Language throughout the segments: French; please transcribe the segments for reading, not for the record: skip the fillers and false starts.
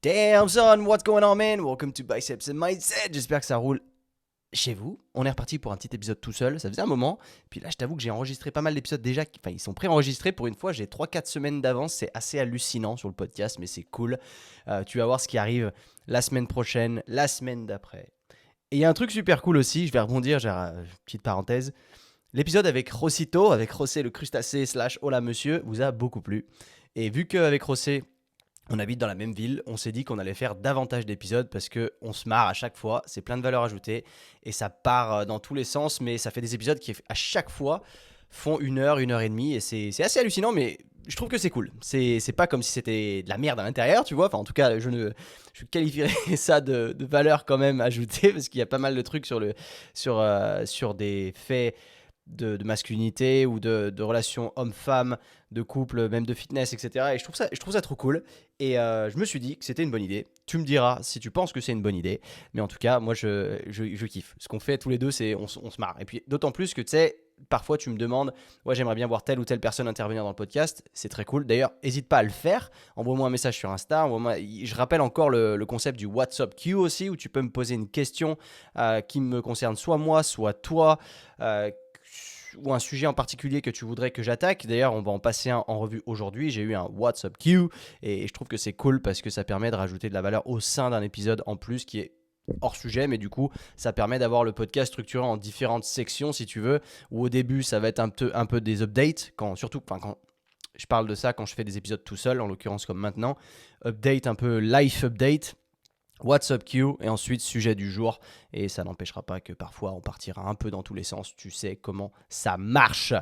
Damn son, what's going on man? Welcome to Biceps and Mindset. J'espère que ça roule chez vous. On est reparti pour un petit épisode tout seul, ça faisait un moment. Puis là, je t'avoue que j'ai enregistré pas mal d'épisodes déjà. Enfin, ils sont pré-enregistrés pour une fois. J'ai 3-4 semaines d'avance. C'est assez hallucinant sur le podcast, mais c'est cool. Tu vas voir ce qui arrive la semaine prochaine, la semaine d'après. Et il y a un truc super cool aussi, je vais rebondir, petite parenthèse. L'épisode avec Rossito, avec Rossé le crustacé / Hola Monsieur, vous a beaucoup plu. Et vu qu'avec Rossé, on habite dans la même ville, on s'est dit qu'on allait faire davantage d'épisodes parce qu'on se marre à chaque fois, c'est plein de valeur ajoutée et ça part dans tous les sens, mais ça fait des épisodes qui à chaque fois font 1 heure et demie et c'est assez hallucinant, mais je trouve que c'est cool. C'est pas comme si c'était de la merde à l'intérieur, tu vois. Enfin, en tout cas, je qualifierais ça de valeur quand même ajoutée parce qu'il y a pas mal de trucs sur des faits de masculinité ou de relations homme-femme, de couple, même de fitness, etc. Et je trouve ça trop cool. Et je me suis dit que c'était une bonne idée. Tu me diras si tu penses que c'est une bonne idée. Mais en tout cas, moi, je kiffe. Ce qu'on fait tous les deux, c'est on se marre. Et puis, d'autant plus que, tu sais, parfois, tu me demandes, ouais, j'aimerais bien voir telle ou telle personne intervenir dans le podcast. C'est très cool. D'ailleurs, n'hésite pas à le faire. Envoie-moi un message sur Insta. Je rappelle encore le concept du WhatsApp Q aussi, où tu peux me poser une question qui me concerne soit moi, soit toi. Ou un sujet en particulier que tu voudrais que j'attaque. D'ailleurs, on va en passer un en revue aujourd'hui. J'ai eu un WhatsApp Q et je trouve que c'est cool parce que ça permet de rajouter de la valeur au sein d'un épisode en plus qui est hors sujet, mais du coup, ça permet d'avoir le podcast structuré en différentes sections si tu veux, où au début, ça va être un peu des updates, quand je parle de ça quand je fais des épisodes tout seul, en l'occurrence comme maintenant, update un peu life update, WhatsApp Q et ensuite sujet du jour et ça n'empêchera pas que parfois on partira un peu dans tous les sens, tu sais comment ça marche.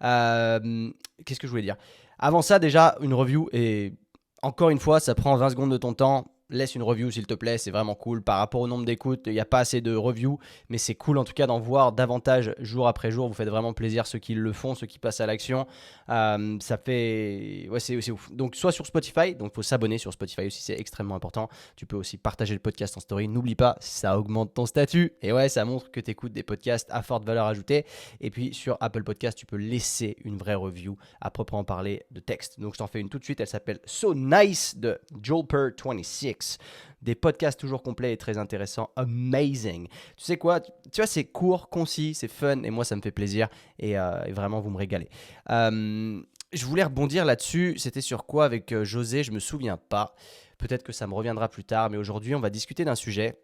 Qu'est-ce que je voulais dire? Avant ça déjà une review et encore une fois ça prend 20 secondes de ton temps. Laisse une review s'il te plaît, c'est vraiment cool. Par rapport au nombre d'écoutes, il n'y a pas assez de reviews, mais c'est cool en tout cas d'en voir davantage jour après jour. Vous faites vraiment plaisir ceux qui le font, ceux qui passent à l'action. Ça fait... Ouais, c'est ouf. Donc soit sur Spotify, donc il faut s'abonner sur Spotify aussi, c'est extrêmement important. Tu peux aussi partager le podcast en story. N'oublie pas, ça augmente ton statut. Et ouais, ça montre que tu écoutes des podcasts à forte valeur ajoutée. Et puis sur Apple Podcast, tu peux laisser une vraie review à proprement parler de texte. Donc je t'en fais une tout de suite. Elle s'appelle So Nice de Jolper26. Des podcasts toujours complets et très intéressants. Amazing. Tu sais quoi? Tu vois, c'est court, concis, c'est fun et moi, ça me fait plaisir. Et vraiment, vous me régalez. Je voulais rebondir là-dessus. C'était sur quoi avec José? Je me souviens pas. Peut-être que ça me reviendra plus tard. Mais aujourd'hui, on va discuter d'un sujet.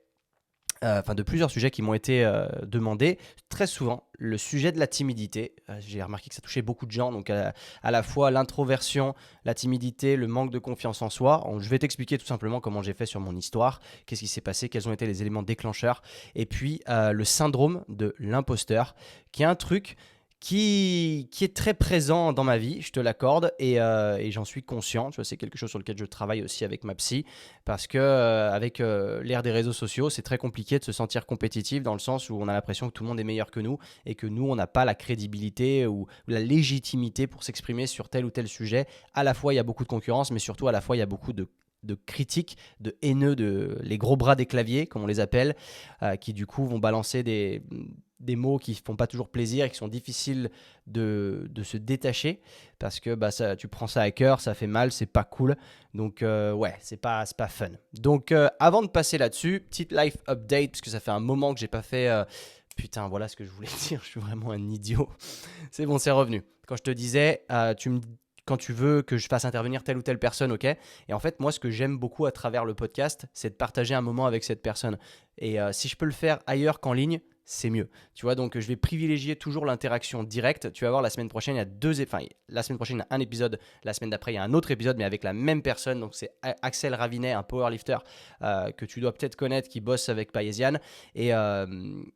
De plusieurs sujets qui m'ont été demandés. Très souvent, le sujet de la timidité. J'ai remarqué que ça touchait beaucoup de gens. Donc, à la fois l'introversion, la timidité, le manque de confiance en soi. Je vais t'expliquer tout simplement comment j'ai fait sur mon histoire, qu'est-ce qui s'est passé, quels ont été les éléments déclencheurs. Et puis, le syndrome de l'imposteur, qui est un truc qui est très présent dans ma vie, je te l'accorde, et j'en suis conscient. Tu vois, c'est quelque chose sur lequel je travaille aussi avec ma psy, parce que avec l'ère des réseaux sociaux, c'est très compliqué de se sentir compétitif dans le sens où on a l'impression que tout le monde est meilleur que nous et que nous, on n'a pas la crédibilité ou la légitimité pour s'exprimer sur tel ou tel sujet. À la fois, il y a beaucoup de concurrence, mais surtout, à la fois, il y a beaucoup de critiques, de haineux, les gros bras des claviers, comme on les appelle, qui du coup vont balancer des mots qui font pas toujours plaisir et qui sont difficiles de se détacher parce que tu prends ça à cœur, ça fait mal, c'est pas cool. Donc ouais, c'est pas fun. Donc avant de passer là-dessus, petite life update parce que ça fait un moment que j'ai pas fait. Putain, voilà ce que je voulais dire. Je suis vraiment un idiot. C'est bon, c'est revenu. Quand je te disais, quand tu veux que je fasse intervenir telle ou telle personne, ok. Et en fait, moi, ce que j'aime beaucoup à travers le podcast, c'est de partager un moment avec cette personne. Et si je peux le faire ailleurs qu'en ligne, c'est mieux. Tu vois, donc je vais privilégier toujours l'interaction directe. Tu vas voir, la semaine prochaine, il y a la semaine prochaine, il y a un épisode. La semaine d'après, il y a un autre épisode, mais avec la même personne. Donc, c'est Axel Ravinet, un powerlifter que tu dois peut-être connaître, qui bosse avec Paesian. Et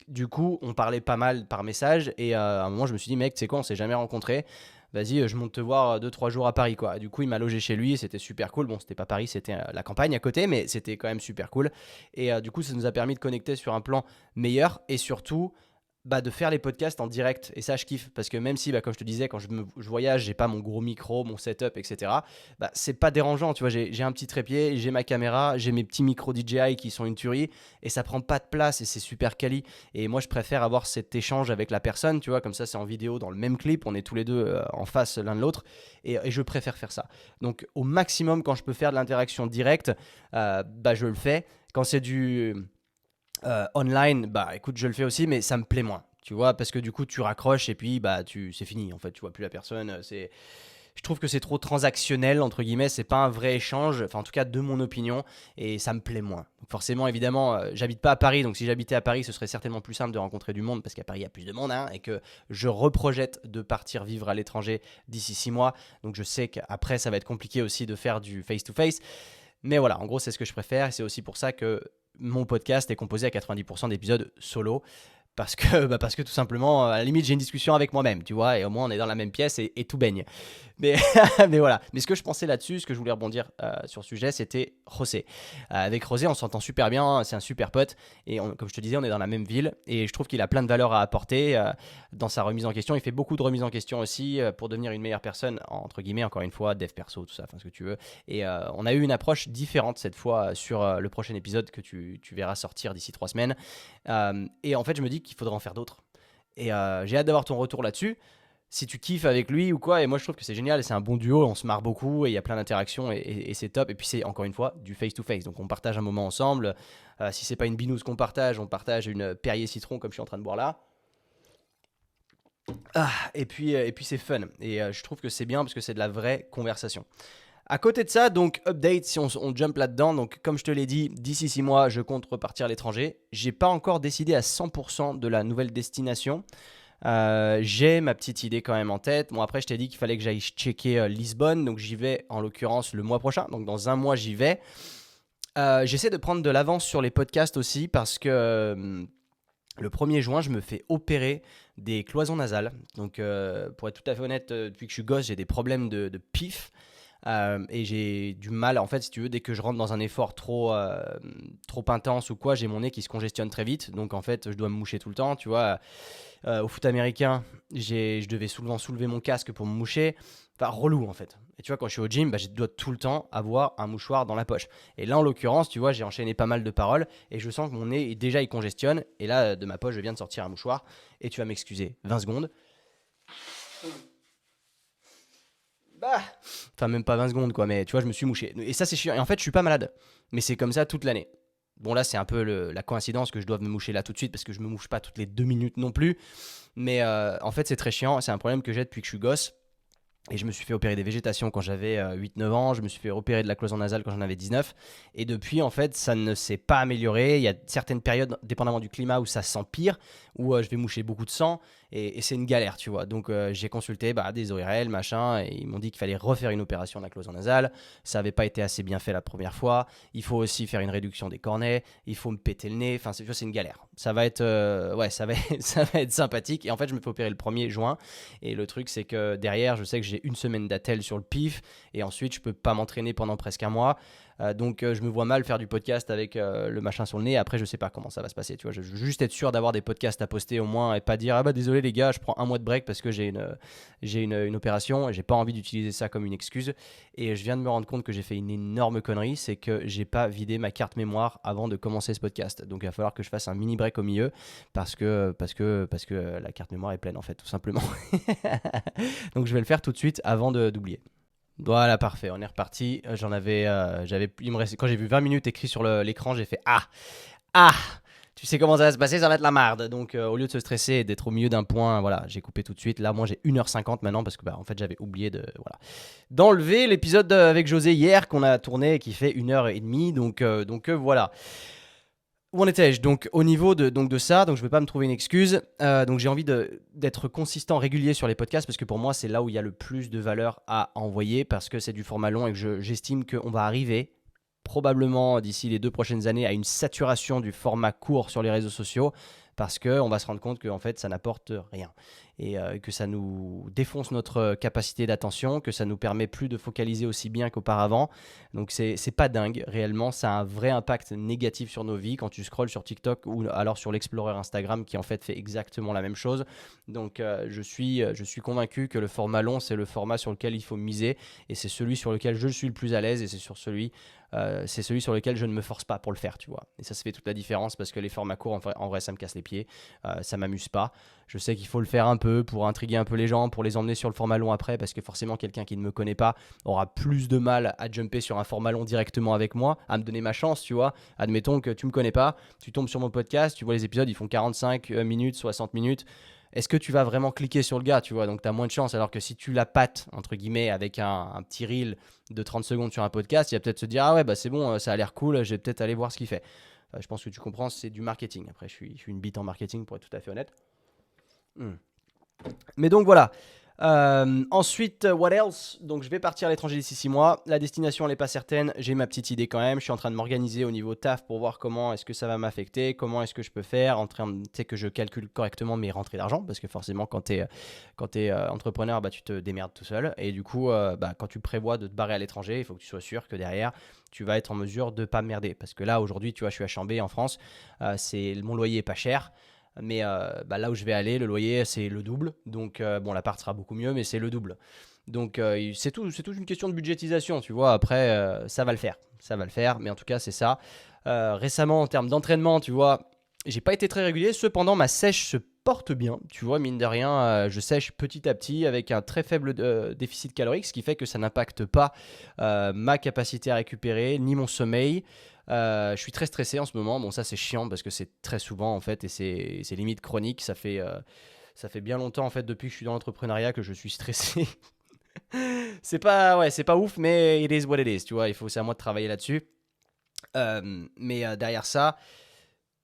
du coup, on parlait pas mal par message. Et à un moment, je me suis dit, mec, tu sais quoi, on s'est jamais rencontrés. Vas-y, je monte te voir 2-3 jours à Paris, quoi. Du coup, il m'a logé chez lui, c'était super cool. Bon, c'était pas Paris, c'était la campagne à côté, mais c'était quand même super cool. Et du coup, ça nous a permis de connecter sur un plan meilleur et surtout de faire les podcasts en direct. Et ça, je kiffe. Parce que même si, comme je te disais, quand je voyage, j'ai pas mon gros micro, mon setup, etc. C'est pas dérangeant. Tu vois, j'ai un petit trépied, j'ai ma caméra, j'ai mes petits micros DJI qui sont une tuerie. Et ça prend pas de place et c'est super quali. Et moi, je préfère avoir cet échange avec la personne. Tu vois, comme ça, c'est en vidéo dans le même clip. On est tous les deux en face l'un de l'autre. Et je préfère faire ça. Donc, au maximum, quand je peux faire de l'interaction directe, je le fais. Quand c'est du online, écoute, je le fais aussi, mais ça me plaît moins. Tu vois, parce que du coup, tu raccroches et puis c'est fini. En fait, tu vois plus la personne. Je trouve que c'est trop transactionnel, entre guillemets. C'est pas un vrai échange, enfin, en tout cas, de mon opinion, et ça me plaît moins. Donc forcément, évidemment, j'habite pas à Paris. Donc si j'habitais à Paris, ce serait certainement plus simple de rencontrer du monde parce qu'à Paris, il y a plus de monde, hein, et que je reprojette de partir vivre à l'étranger d'ici 6 mois. Donc je sais qu'après, ça va être compliqué aussi de faire du face-to-face. Mais voilà, en gros, c'est ce que je préfère. Et c'est aussi pour ça que mon podcast est composé à 90% d'épisodes solo. Parce que tout simplement, à la limite, j'ai une discussion avec moi-même, tu vois, et au moins on est dans la même pièce et tout baigne. Mais, mais voilà. Mais ce que je pensais là-dessus, ce que je voulais rebondir sur le sujet, c'était José. Avec José, on s'entend super bien, c'est un super pote, et comme je te disais, on est dans la même ville, et je trouve qu'il a plein de valeurs à apporter dans sa remise en question. Il fait beaucoup de remises en question aussi pour devenir une meilleure personne, entre guillemets, encore une fois, dev perso, tout ça, enfin ce que tu veux. Et on a eu une approche différente cette fois sur le prochain épisode que tu verras sortir d'ici 3 semaines. Et en fait, je me dis qu'il faudra en faire d'autres. Et j'ai hâte d'avoir ton retour là-dessus. Si tu kiffes avec lui ou quoi, et moi je trouve que c'est génial, c'est un bon duo, on se marre beaucoup et il y a plein d'interactions et c'est top. Et puis c'est encore une fois du face-to-face, donc on partage un moment ensemble. Si c'est pas une binouse qu'on partage, on partage une Perrier citron comme je suis en train de boire là. Et puis c'est fun. Et je trouve que c'est bien parce que c'est de la vraie conversation. À côté de ça, donc update, si on jump là-dedans, donc comme je te l'ai dit, d'ici 6 mois, je compte repartir à l'étranger. J'ai pas encore décidé à 100% de la nouvelle destination. J'ai ma petite idée quand même en tête. Bon, après, je t'ai dit qu'il fallait que j'aille checker Lisbonne, donc j'y vais en l'occurrence le mois prochain. Donc dans un mois, j'y vais. J'essaie de prendre de l'avance sur les podcasts aussi parce que le 1er juin, je me fais opérer des cloisons nasales. Donc pour être tout à fait honnête, depuis que je suis gosse, j'ai des problèmes de pif. Et j'ai du mal, en fait, si tu veux, dès que je rentre dans un effort trop intense ou quoi, j'ai mon nez qui se congestionne très vite. Donc en fait, je dois me moucher tout le temps, tu vois. Au foot américain, je devais souvent soulever mon casque pour me moucher. Enfin, relou en fait. Et tu vois, quand je suis au gym, je dois tout le temps avoir un mouchoir dans la poche. Et là, en l'occurrence, tu vois, j'ai enchaîné pas mal de paroles et je sens que mon nez, déjà, il congestionne. Et là, de ma poche, je viens de sortir un mouchoir. Et tu vas m'excuser 20 secondes. Enfin, même pas 20 secondes, quoi, mais tu vois, je me suis mouché. Et ça, c'est chiant. Et en fait, je suis pas malade. Mais c'est comme ça toute l'année. Bon, là, c'est un peu la coïncidence que je dois me moucher là tout de suite parce que je me mouche pas toutes les 2 minutes non plus. Mais en fait, c'est très chiant. C'est un problème que j'ai depuis que je suis gosse. Et je me suis fait opérer des végétations quand j'avais 8-9 ans. Je me suis fait opérer de la cloison nasale quand j'en avais 19. Et depuis, en fait, ça ne s'est pas amélioré. Il y a certaines périodes, dépendamment du climat, où ça s'empire, où je vais moucher beaucoup de sang. Et c'est une galère, tu vois. Donc, j'ai consulté des ORL, machin. Et ils m'ont dit qu'il fallait refaire une opération de la cloison nasale. Ça n'avait pas été assez bien fait la première fois. Il faut aussi faire une réduction des cornets. Il faut me péter le nez. Enfin, c'est une galère. Ça va être, ça va être sympathique. Et en fait, je me fais opérer le 1er juin. Et le truc, c'est que derrière, je sais que j'ai une semaine d'attelle sur le pif. Et ensuite, je peux pas m'entraîner pendant presque un mois. Donc, je me vois mal faire du podcast avec le machin sur le nez. Après, je sais pas comment ça va se passer. Tu vois, je veux juste être sûr d'avoir des podcasts à poster au moins et pas dire désolé les gars, je prends un mois de break parce que j'ai une opération et j'ai pas envie d'utiliser ça comme une excuse. Et je viens de me rendre compte que j'ai fait une énorme connerie, c'est que j'ai pas vidé ma carte mémoire avant de commencer ce podcast. Donc, il va falloir que je fasse un mini break au milieu parce que la carte mémoire est pleine en fait, tout simplement. Donc, je vais le faire tout de suite avant d'oublier. Voilà, parfait, on est reparti. Quand j'ai vu 20 minutes écrit sur l'écran, j'ai fait Ah tu sais comment ça va se passer, ça va être la marde. Donc, au lieu de se stresser et d'être au milieu d'un point, voilà, j'ai coupé tout de suite. Là, moi, j'ai 1h50 maintenant parce que, en fait, j'avais oublié d'enlever l'épisode avec José hier qu'on a tourné et qui fait 1h30. Donc, voilà. Où en étais-je? Donc au niveau de ça, donc je ne vais pas me trouver une excuse. Donc j'ai envie d'être consistant, régulier sur les podcasts parce que pour moi c'est là où il y a le plus de valeur à envoyer parce que c'est du format long et que j'estime qu'on va arriver probablement d'ici les 2 prochaines années à une saturation du format court sur les réseaux sociaux parce qu'on va se rendre compte que en fait, ça n'apporte rien et que ça nous défonce notre capacité d'attention, que ça nous permet plus de focaliser aussi bien qu'auparavant. Donc c'est pas dingue, réellement, ça a un vrai impact négatif sur nos vies quand tu scrolles sur TikTok ou alors sur l'Explorer Instagram qui en fait exactement la même chose. Donc je suis convaincu que le format long, c'est le format sur lequel il faut miser et c'est celui sur lequel je suis le plus à l'aise et c'est celui sur lequel je ne me force pas pour le faire, tu vois. Et ça fait toute la différence parce que les formats courts, en vrai ça me casse les pieds, ça m'amuse pas. Je sais qu'il faut le faire un peu pour intriguer un peu les gens, pour les emmener sur le format long après, parce que forcément quelqu'un qui ne me connaît pas aura plus de mal à jumper sur un format long directement avec moi, à me donner ma chance, tu vois. Admettons que tu me connais pas, tu tombes sur mon podcast, tu vois les épisodes, ils font 45 minutes, 60 minutes. Est-ce que tu vas vraiment cliquer sur le gars, tu vois? Donc tu as moins de chance, alors que si tu la pattes, entre guillemets, avec un petit reel de 30 secondes sur un podcast, il va peut-être se dire, ah ouais, bah c'est bon, ça a l'air cool, je vais peut-être aller voir ce qu'il fait. Je pense que tu comprends, c'est du marketing. Après, je suis une bite en marketing, pour être tout à fait honnête. Mais donc voilà. Ensuite, what else? Donc je vais partir à l'étranger d'ici 6 mois. La destination, elle n'est pas certaine. J'ai ma petite idée quand même. Je suis en train de m'organiser au niveau taf pour voir comment est-ce que ça va m'affecter, comment est-ce que je peux faire. Tu sais que je calcule correctement mes rentrées d'argent parce que forcément, quand tu es entrepreneur, bah, tu te démerdes tout seul. Et du coup, quand tu prévois de te barrer à l'étranger, il faut que tu sois sûr que derrière, tu vas être en mesure de ne pas merder. Parce que là, aujourd'hui, tu vois, je suis à Chambé en France. Mon loyer est pas cher. Mais là où je vais aller, le loyer, c'est le double. Donc, l'appart sera beaucoup mieux, mais c'est le double. Donc, c'est toute une question de budgétisation, tu vois. Après, ça va le faire. Ça va le faire, mais en tout cas, c'est ça. Récemment, en termes d'entraînement, tu vois, j'ai pas été très régulier. Cependant, ma sèche se porte bien. Tu vois, mine de rien, je sèche petit à petit avec un très faible déficit calorique, ce qui fait que ça n'impacte pas ma capacité à récupérer, ni mon sommeil. Je suis très stressé en ce moment. Bon, ça c'est chiant parce que c'est très souvent en fait et c'est limite chronique. Ça fait bien longtemps en fait depuis que je suis dans l'entrepreneuriat que je suis stressé. C'est pas ouf, mais it is what it is. Tu vois, c'est à moi de travailler là-dessus. Mais derrière ça,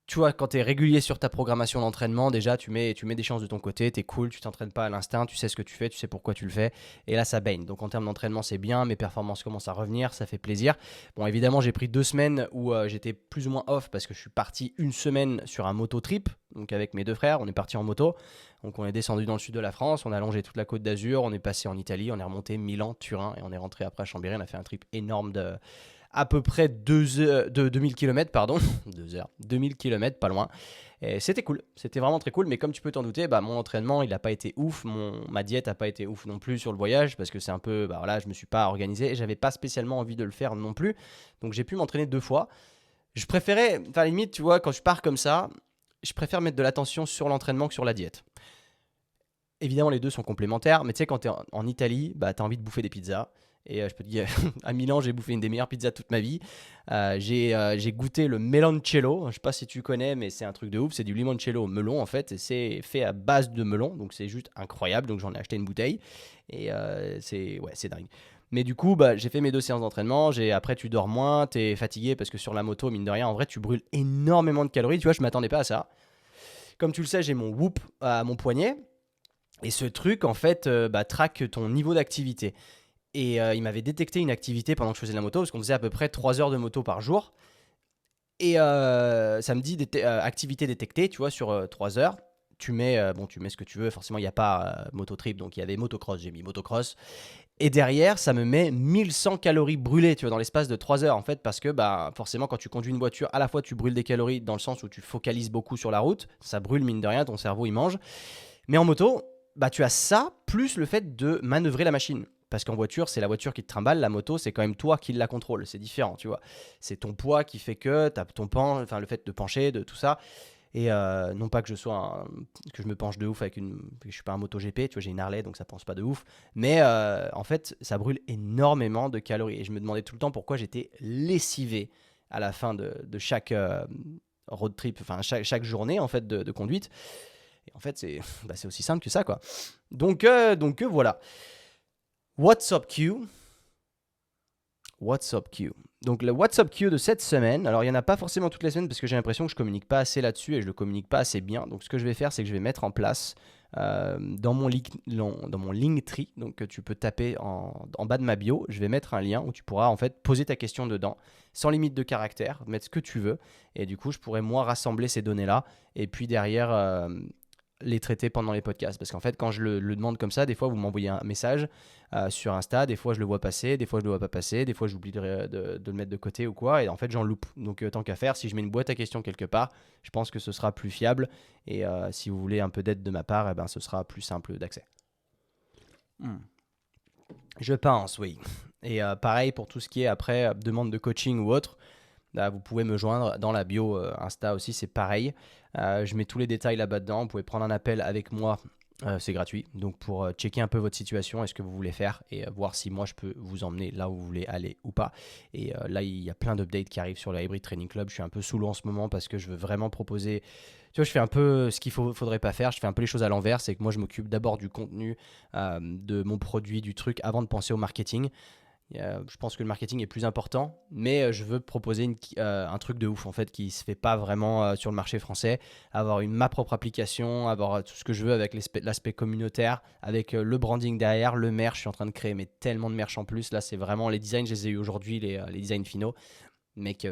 tu vois, quand tu es régulier sur ta programmation d'entraînement, déjà, tu mets des chances de ton côté, tu es cool, tu t'entraînes pas à l'instinct, tu sais ce que tu fais, tu sais pourquoi tu le fais. Et là, ça baigne. Donc, en termes d'entraînement, c'est bien, mes performances commencent à revenir, ça fait plaisir. Bon, évidemment, j'ai pris 2 semaines où j'étais plus ou moins off parce que je suis parti une semaine sur un moto trip. Donc, avec mes 2 frères, on est parti en moto. Donc, on est descendu dans le sud de la France, on a longé toute la côte d'Azur, on est passé en Italie, on est remonté Milan, Turin et on est rentré après à Chambéry. On a fait un trip énorme de à peu près 2000 km, pardon, 2 heures, 2000 km, pas loin. Et c'était cool, c'était vraiment très cool, mais comme tu peux t'en douter, mon entraînement, il n'a pas été ouf, ma diète n'a pas été ouf non plus sur le voyage, parce que c'est un peu, je me suis pas organisé, et j'avais pas spécialement envie de le faire non plus, donc j'ai pu m'entraîner 2 fois. Je préférais, limite, tu vois, quand je pars comme ça, je préfère mettre de l'attention sur l'entraînement que sur la diète. Évidemment, les deux sont complémentaires, mais tu sais, quand tu es en Italie, tu as envie de bouffer des pizzas. Et je peux te dire, à Milan, j'ai bouffé une des meilleures pizzas de toute ma vie. J'ai goûté le meloncello. Je ne sais pas si tu connais, mais c'est un truc de ouf. C'est du limoncello au melon, en fait. Et c'est fait à base de melon. Donc, c'est juste incroyable. Donc, j'en ai acheté une bouteille. Et c'est dingue. Mais du coup, j'ai fait mes 2 séances d'entraînement. Après, tu dors moins. Tu es fatigué parce que sur la moto, mine de rien, en vrai, tu brûles énormément de calories. Tu vois, je ne m'attendais pas à ça. Comme tu le sais, j'ai mon Whoop à mon poignet. Et ce truc, en fait, traque ton niveau d'activité. Et il m'avait détecté une activité pendant que je faisais de la moto, parce qu'on faisait à peu près 3 heures de moto par jour. Et ça me dit activité détectée, tu vois, sur 3 heures. Tu mets ce que tu veux. Forcément, il n'y a pas moto trip, donc il y avait motocross. J'ai mis motocross. Et derrière, ça me met 1100 calories brûlées, tu vois, dans l'espace de 3 heures, en fait, parce que forcément, quand tu conduis une voiture, à la fois tu brûles des calories dans le sens où tu focalises beaucoup sur la route. Ça brûle, mine de rien, ton cerveau, il mange. Mais en moto, tu as ça, plus le fait de manœuvrer la machine. Parce qu'en voiture, c'est la voiture qui te trimballe, la moto, c'est quand même toi qui la contrôle. C'est différent, tu vois. C'est ton poids qui fait que tu as le fait de pencher, de tout ça. Et non pas que je me penche de ouf que je suis pas un MotoGP, tu vois, j'ai une Harley, donc ça pense pas de ouf. Mais en fait, ça brûle énormément de calories. Et je me demandais tout le temps pourquoi j'étais lessivé à la fin de chaque road trip, enfin chaque journée en fait de conduite. Et en fait, c'est aussi simple que ça, quoi. Donc voilà. What's up Q? What's up Q? Donc le What's up Q de cette semaine, alors il n'y en a pas forcément toutes les semaines parce que j'ai l'impression que je communique pas assez là-dessus et je le communique pas assez bien. Donc ce que je vais faire, c'est que je vais mettre en place dans mon Linktree, donc tu peux taper en bas de ma bio, je vais mettre un lien où tu pourras en fait poser ta question dedans, sans limite de caractère, mettre ce que tu veux, et du coup je pourrais moi rassembler ces données-là, et puis derrière les traiter pendant les podcasts. Parce qu'en fait, quand je le demande comme ça, des fois, vous m'envoyez un message sur Insta, des fois, je le vois passer, des fois, je le vois pas passer, des fois, j'oublie de le mettre de côté ou quoi, et en fait, j'en loupe. Donc, tant qu'à faire, si je mets une boîte à questions quelque part, je pense que ce sera plus fiable, et si vous voulez un peu d'aide de ma part, eh ben, ce sera plus simple d'accès. Je pense, oui. Et pareil pour tout ce qui est après demande de coaching ou autre, là, vous pouvez me joindre dans la bio Insta aussi, c'est pareil. Je mets tous les détails là-bas dedans. Vous pouvez prendre un appel avec moi, c'est gratuit. Donc pour checker un peu votre situation et ce que vous voulez faire et voir si moi je peux vous emmener là où vous voulez aller ou pas. Et là, il y a plein d'updates qui arrivent sur le Hybrid Training Club. Je suis un peu sous l'eau en ce moment parce que je veux vraiment proposer. Tu vois, je fais un peu ce qu'il faudrait pas faire. Je fais un peu les choses à l'envers. C'est que moi, je m'occupe d'abord du contenu, de mon produit, du truc, avant de penser au marketing. Je pense que le marketing est plus important, mais je veux proposer un truc de ouf en fait qui se fait pas vraiment sur le marché français. Avoir ma propre application, avoir tout ce que je veux avec l'aspect communautaire, avec le branding derrière, le merch. Je suis en train de créer mais tellement de merch en plus. Là, c'est vraiment les designs, je les ai eu aujourd'hui, les designs finaux. Mec,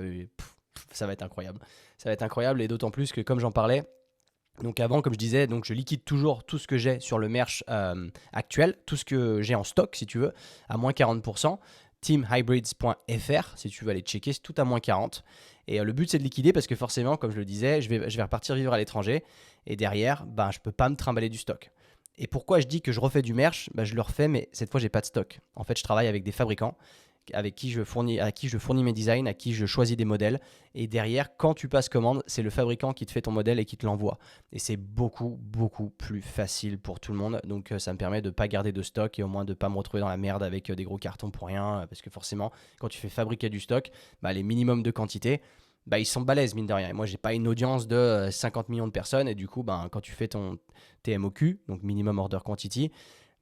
ça va être incroyable. Ça va être incroyable et d'autant plus que comme j'en parlais. Donc avant, comme je disais, donc je liquide toujours tout ce que j'ai sur le merch actuel, tout ce que j'ai en stock, si tu veux, à moins 40%. Teamhybrids.fr, si tu veux aller checker, c'est tout à moins 40. Et le but, c'est de liquider parce que forcément, comme je le disais, je vais repartir vivre à l'étranger. Et derrière, je ne peux pas me trimballer du stock. Et pourquoi je dis que je refais du merch, je le refais, mais cette fois, j'ai pas de stock. En fait, je travaille avec des fabricants à qui je fournis mes designs, à qui je choisis des modèles. Et derrière, quand tu passes commande, c'est le fabricant qui te fait ton modèle et qui te l'envoie. Et c'est beaucoup, beaucoup plus facile pour tout le monde. Donc, ça me permet de ne pas garder de stock et au moins de ne pas me retrouver dans la merde avec des gros cartons pour rien. Parce que forcément, quand tu fais fabriquer du stock, les minimums de quantité, ils sont balèzes, mine de rien. Et moi, j'ai pas une audience de 50 millions de personnes. Et du coup, quand tu fais ton TMOQ, donc Minimum Order Quantity,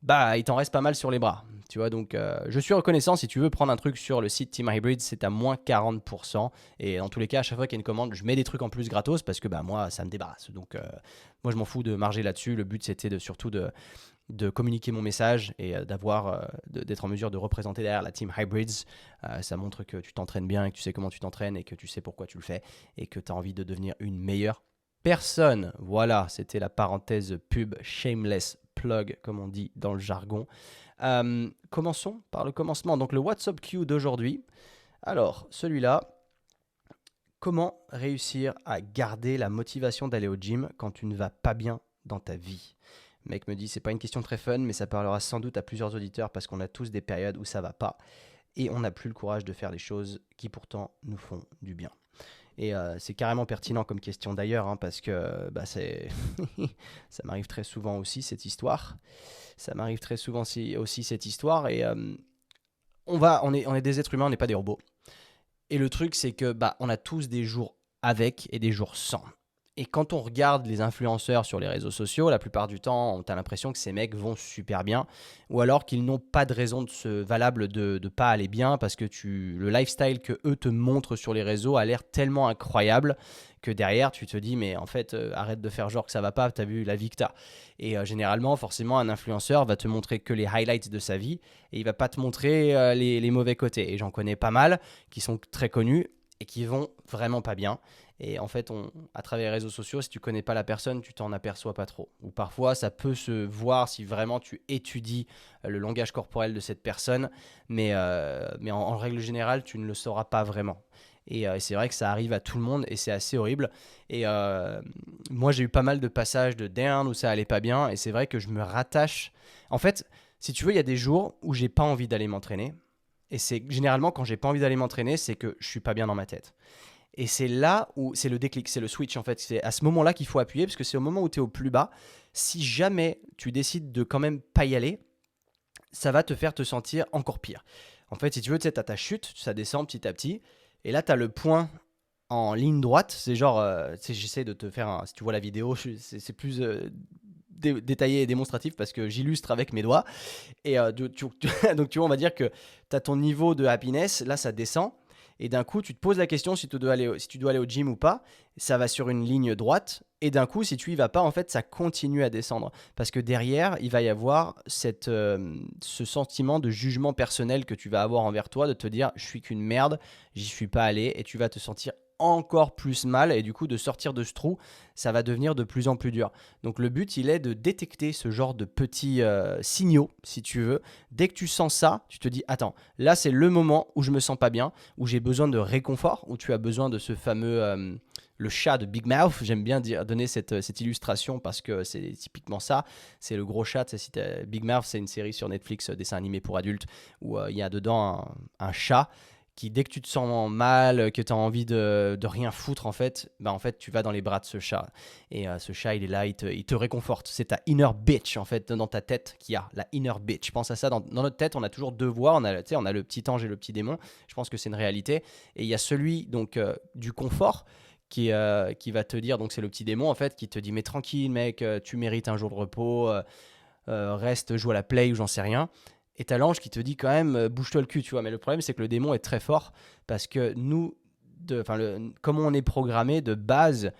il t'en reste pas mal sur les bras. Tu vois, donc je suis reconnaissant. Si tu veux prendre un truc sur le site Team Hybrid, c'est à moins 40%. Et en tous les cas, à chaque fois qu'il y a une commande, je mets des trucs en plus gratos parce que moi, ça me débarrasse. Donc, moi, je m'en fous de marger là-dessus. Le but, c'était surtout de communiquer mon message et d'être en mesure de représenter derrière la Team Hybrids. Ça montre que tu t'entraînes bien, et que tu sais comment tu t'entraînes et que tu sais pourquoi tu le fais et que tu as envie de devenir une meilleure personne. Voilà, c'était la parenthèse pub shameless plug, comme on dit dans le jargon. Commençons par le commencement. Donc le WhatsApp Q d'aujourd'hui. Alors, celui-là, comment réussir à garder la motivation d'aller au gym quand tu ne vas pas bien dans ta vie? Le mec me dit, c'est pas une question très fun, mais ça parlera sans doute à plusieurs auditeurs parce qu'on a tous des périodes où ça va pas et on n'a plus le courage de faire les choses qui pourtant nous font du bien. Et c'est carrément pertinent comme question d'ailleurs, parce que ça m'arrive très souvent aussi cette histoire. Et on est des êtres humains, on n'est pas des robots. Et le truc, c'est que on a tous des jours avec et des jours sans. Et quand on regarde les influenceurs sur les réseaux sociaux, la plupart du temps, on a l'impression que ces mecs vont super bien, ou alors qu'ils n'ont pas de raison valable de ne pas aller bien, parce que le lifestyle que eux te montrent sur les réseaux a l'air tellement incroyable que derrière, tu te dis, mais en fait, arrête de faire genre que ça va pas, t'as vu la vie que t'as. Et généralement, forcément, un influenceur va te montrer que les highlights de sa vie, et il va pas te montrer les mauvais côtés. Et j'en connais pas mal qui sont très connus et qui vont vraiment pas bien. Et en fait, à travers les réseaux sociaux, si tu connais pas la personne, tu t'en aperçois pas trop. Ou parfois, ça peut se voir si vraiment tu étudies le langage corporel de cette personne, mais en règle générale, tu ne le sauras pas vraiment. Et c'est vrai que ça arrive à tout le monde et c'est assez horrible. Et moi, j'ai eu pas mal de passages de down où ça allait pas bien. Et c'est vrai que je me rattache. En fait, si tu veux, il y a des jours où j'ai pas envie d'aller m'entraîner. Et c'est généralement quand j'ai pas envie d'aller m'entraîner, c'est que je suis pas bien dans ma tête. Et c'est là où c'est le déclic, c'est le switch en fait. C'est à ce moment-là qu'il faut appuyer parce que c'est au moment où tu es au plus bas. Si jamais tu décides de quand même pas y aller, ça va te faire te sentir encore pire. En fait, si tu veux, tu sais, tu as ta chute, ça descend petit à petit. Et là, tu as le point en ligne droite. C'est genre, j'essaie de te faire si tu vois la vidéo, c'est plus détaillé et démonstratif parce que j'illustre avec mes doigts. Et donc, tu vois, on va dire que tu as ton niveau de happiness. Là, ça descend. Et d'un coup, tu te poses la question si tu dois aller au gym ou pas. Ça va sur une ligne droite Et d'un coup, si tu y vas pas, en fait, ça continue à descendre. Parce que derrière, il va y avoir ce sentiment de jugement personnel que tu vas avoir envers toi, de te dire, je suis qu'une merde, j'y suis pas allé, et tu vas te sentir encore plus mal, et du coup, de sortir de ce trou, ça va devenir de plus en plus dur. Donc le but, il est de détecter ce genre de petits signaux, si tu veux. Dès que tu sens ça, tu te dis, attends, là, c'est le moment où je me sens pas bien, où j'ai besoin de réconfort, où tu as besoin de ce fameux... le chat de Big Mouth, j'aime bien donner cette illustration parce que c'est typiquement ça, c'est le gros chat. Big Mouth, c'est une série sur Netflix, dessin animé pour adultes, où il y a dedans un chat qui, dès que tu te sens mal, que tu as envie de rien foutre, en fait, tu vas dans les bras de ce chat. Et ce chat, il est là, il te réconforte. C'est ta inner bitch, en fait, dans ta tête qu'il y a, la inner bitch. Pense à ça, dans notre tête, on a toujours deux voix, on a le petit ange et le petit démon. Je pense que c'est une réalité. Et il y a celui donc du confort, qui va te dire, donc c'est le petit démon en fait, qui te dit mais tranquille mec, tu mérites un jour de repos, reste, joue à la play ou j'en sais rien. Et t'as l'ange qui te dit quand même, bouge-toi le cul, tu vois. Mais le problème c'est que le démon est très fort parce que nous, comme on est programmé de base,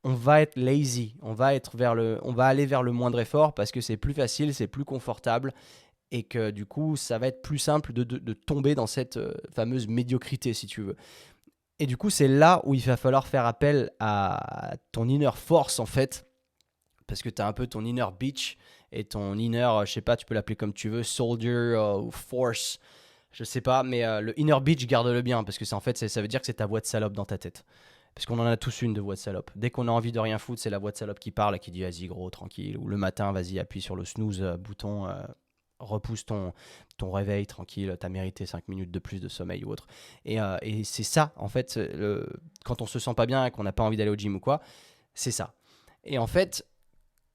on va être lazy, on va aller vers le moindre effort parce que c'est plus facile, c'est plus confortable. Et que du coup, ça va être plus simple de tomber dans cette fameuse médiocrité, si tu veux. Et du coup, c'est là où il va falloir faire appel à ton inner force, en fait, parce que tu as un peu ton inner bitch et ton inner, je sais pas, tu peux l'appeler comme tu veux, soldier ou force, je sais pas, mais le inner bitch, garde-le bien, parce que ça veut dire que c'est ta voix de salope dans ta tête. Parce qu'on en a tous une de voix de salope. Dès qu'on a envie de rien foutre, c'est la voix de salope qui parle et qui dit vas-y gros, tranquille. Ou le matin, vas-y, appuie sur le snooze bouton, repousse ton réveil tranquille, t'as mérité 5 minutes de plus de sommeil ou autre. Et c'est ça, en fait, quand on se sent pas bien et qu'on n'a pas envie d'aller au gym ou quoi, c'est ça. Et en fait,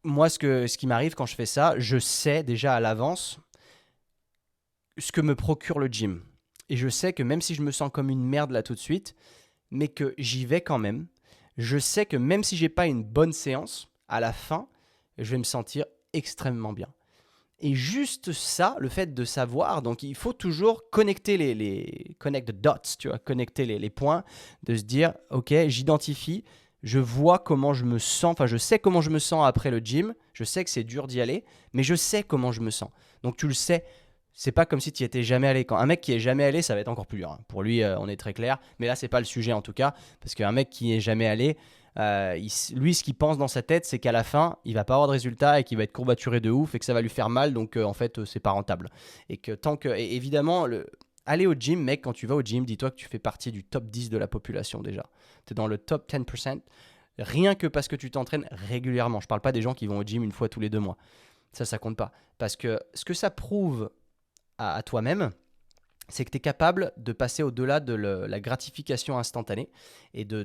moi, ce qui m'arrive quand je fais ça, je sais déjà à l'avance ce que me procure le gym. Et je sais que même si je me sens comme une merde là tout de suite, mais que j'y vais quand même, je sais que même si j'ai pas une bonne séance, à la fin, je vais me sentir extrêmement bien. Et juste ça, le fait de savoir, donc il faut toujours connecter connect the dots, tu vois, connecter les points, de se dire, ok, j'identifie, je vois comment je me sens, enfin je sais comment je me sens après le gym, je sais que c'est dur d'y aller, mais je sais comment je me sens. Donc tu le sais, c'est pas comme si tu y étais jamais allé. Quand un mec qui est jamais allé, ça va être encore plus dur, hein. Pour lui, on est très clair, mais là c'est pas le sujet en tout cas, parce qu'un mec qui est jamais allé, lui, ce qu'il pense dans sa tête, c'est qu'à la fin, il va pas avoir de résultat et qu'il va être courbaturé de ouf et que ça va lui faire mal. Donc, en fait, c'est pas rentable. Et que et évidemment, aller au gym, mec, quand tu vas au gym, dis-toi que tu fais partie du top 10 de la population déjà. Tu es dans le top 10%, rien que parce que tu t'entraînes régulièrement. Je parle pas des gens qui vont au gym une fois tous les 2 mois. Ça compte pas. Parce que ce que ça prouve à toi-même, c'est que tu es capable de passer au-delà de la gratification instantanée et de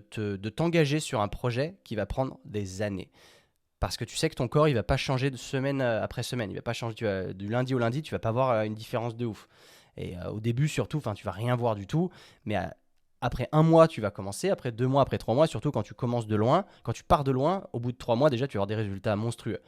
t'engager sur un projet qui va prendre des années. Parce que tu sais que ton corps, il va pas changer de semaine après semaine. Il va pas changer du lundi au lundi, tu vas pas voir une différence de ouf. Et au début, surtout, tu vas rien voir du tout. Mais après 1 mois, tu vas commencer. Après 2 mois, après 3 mois, surtout quand tu commences de loin, quand tu pars de loin, au bout de 3 mois, déjà, tu vas avoir des résultats monstrueux.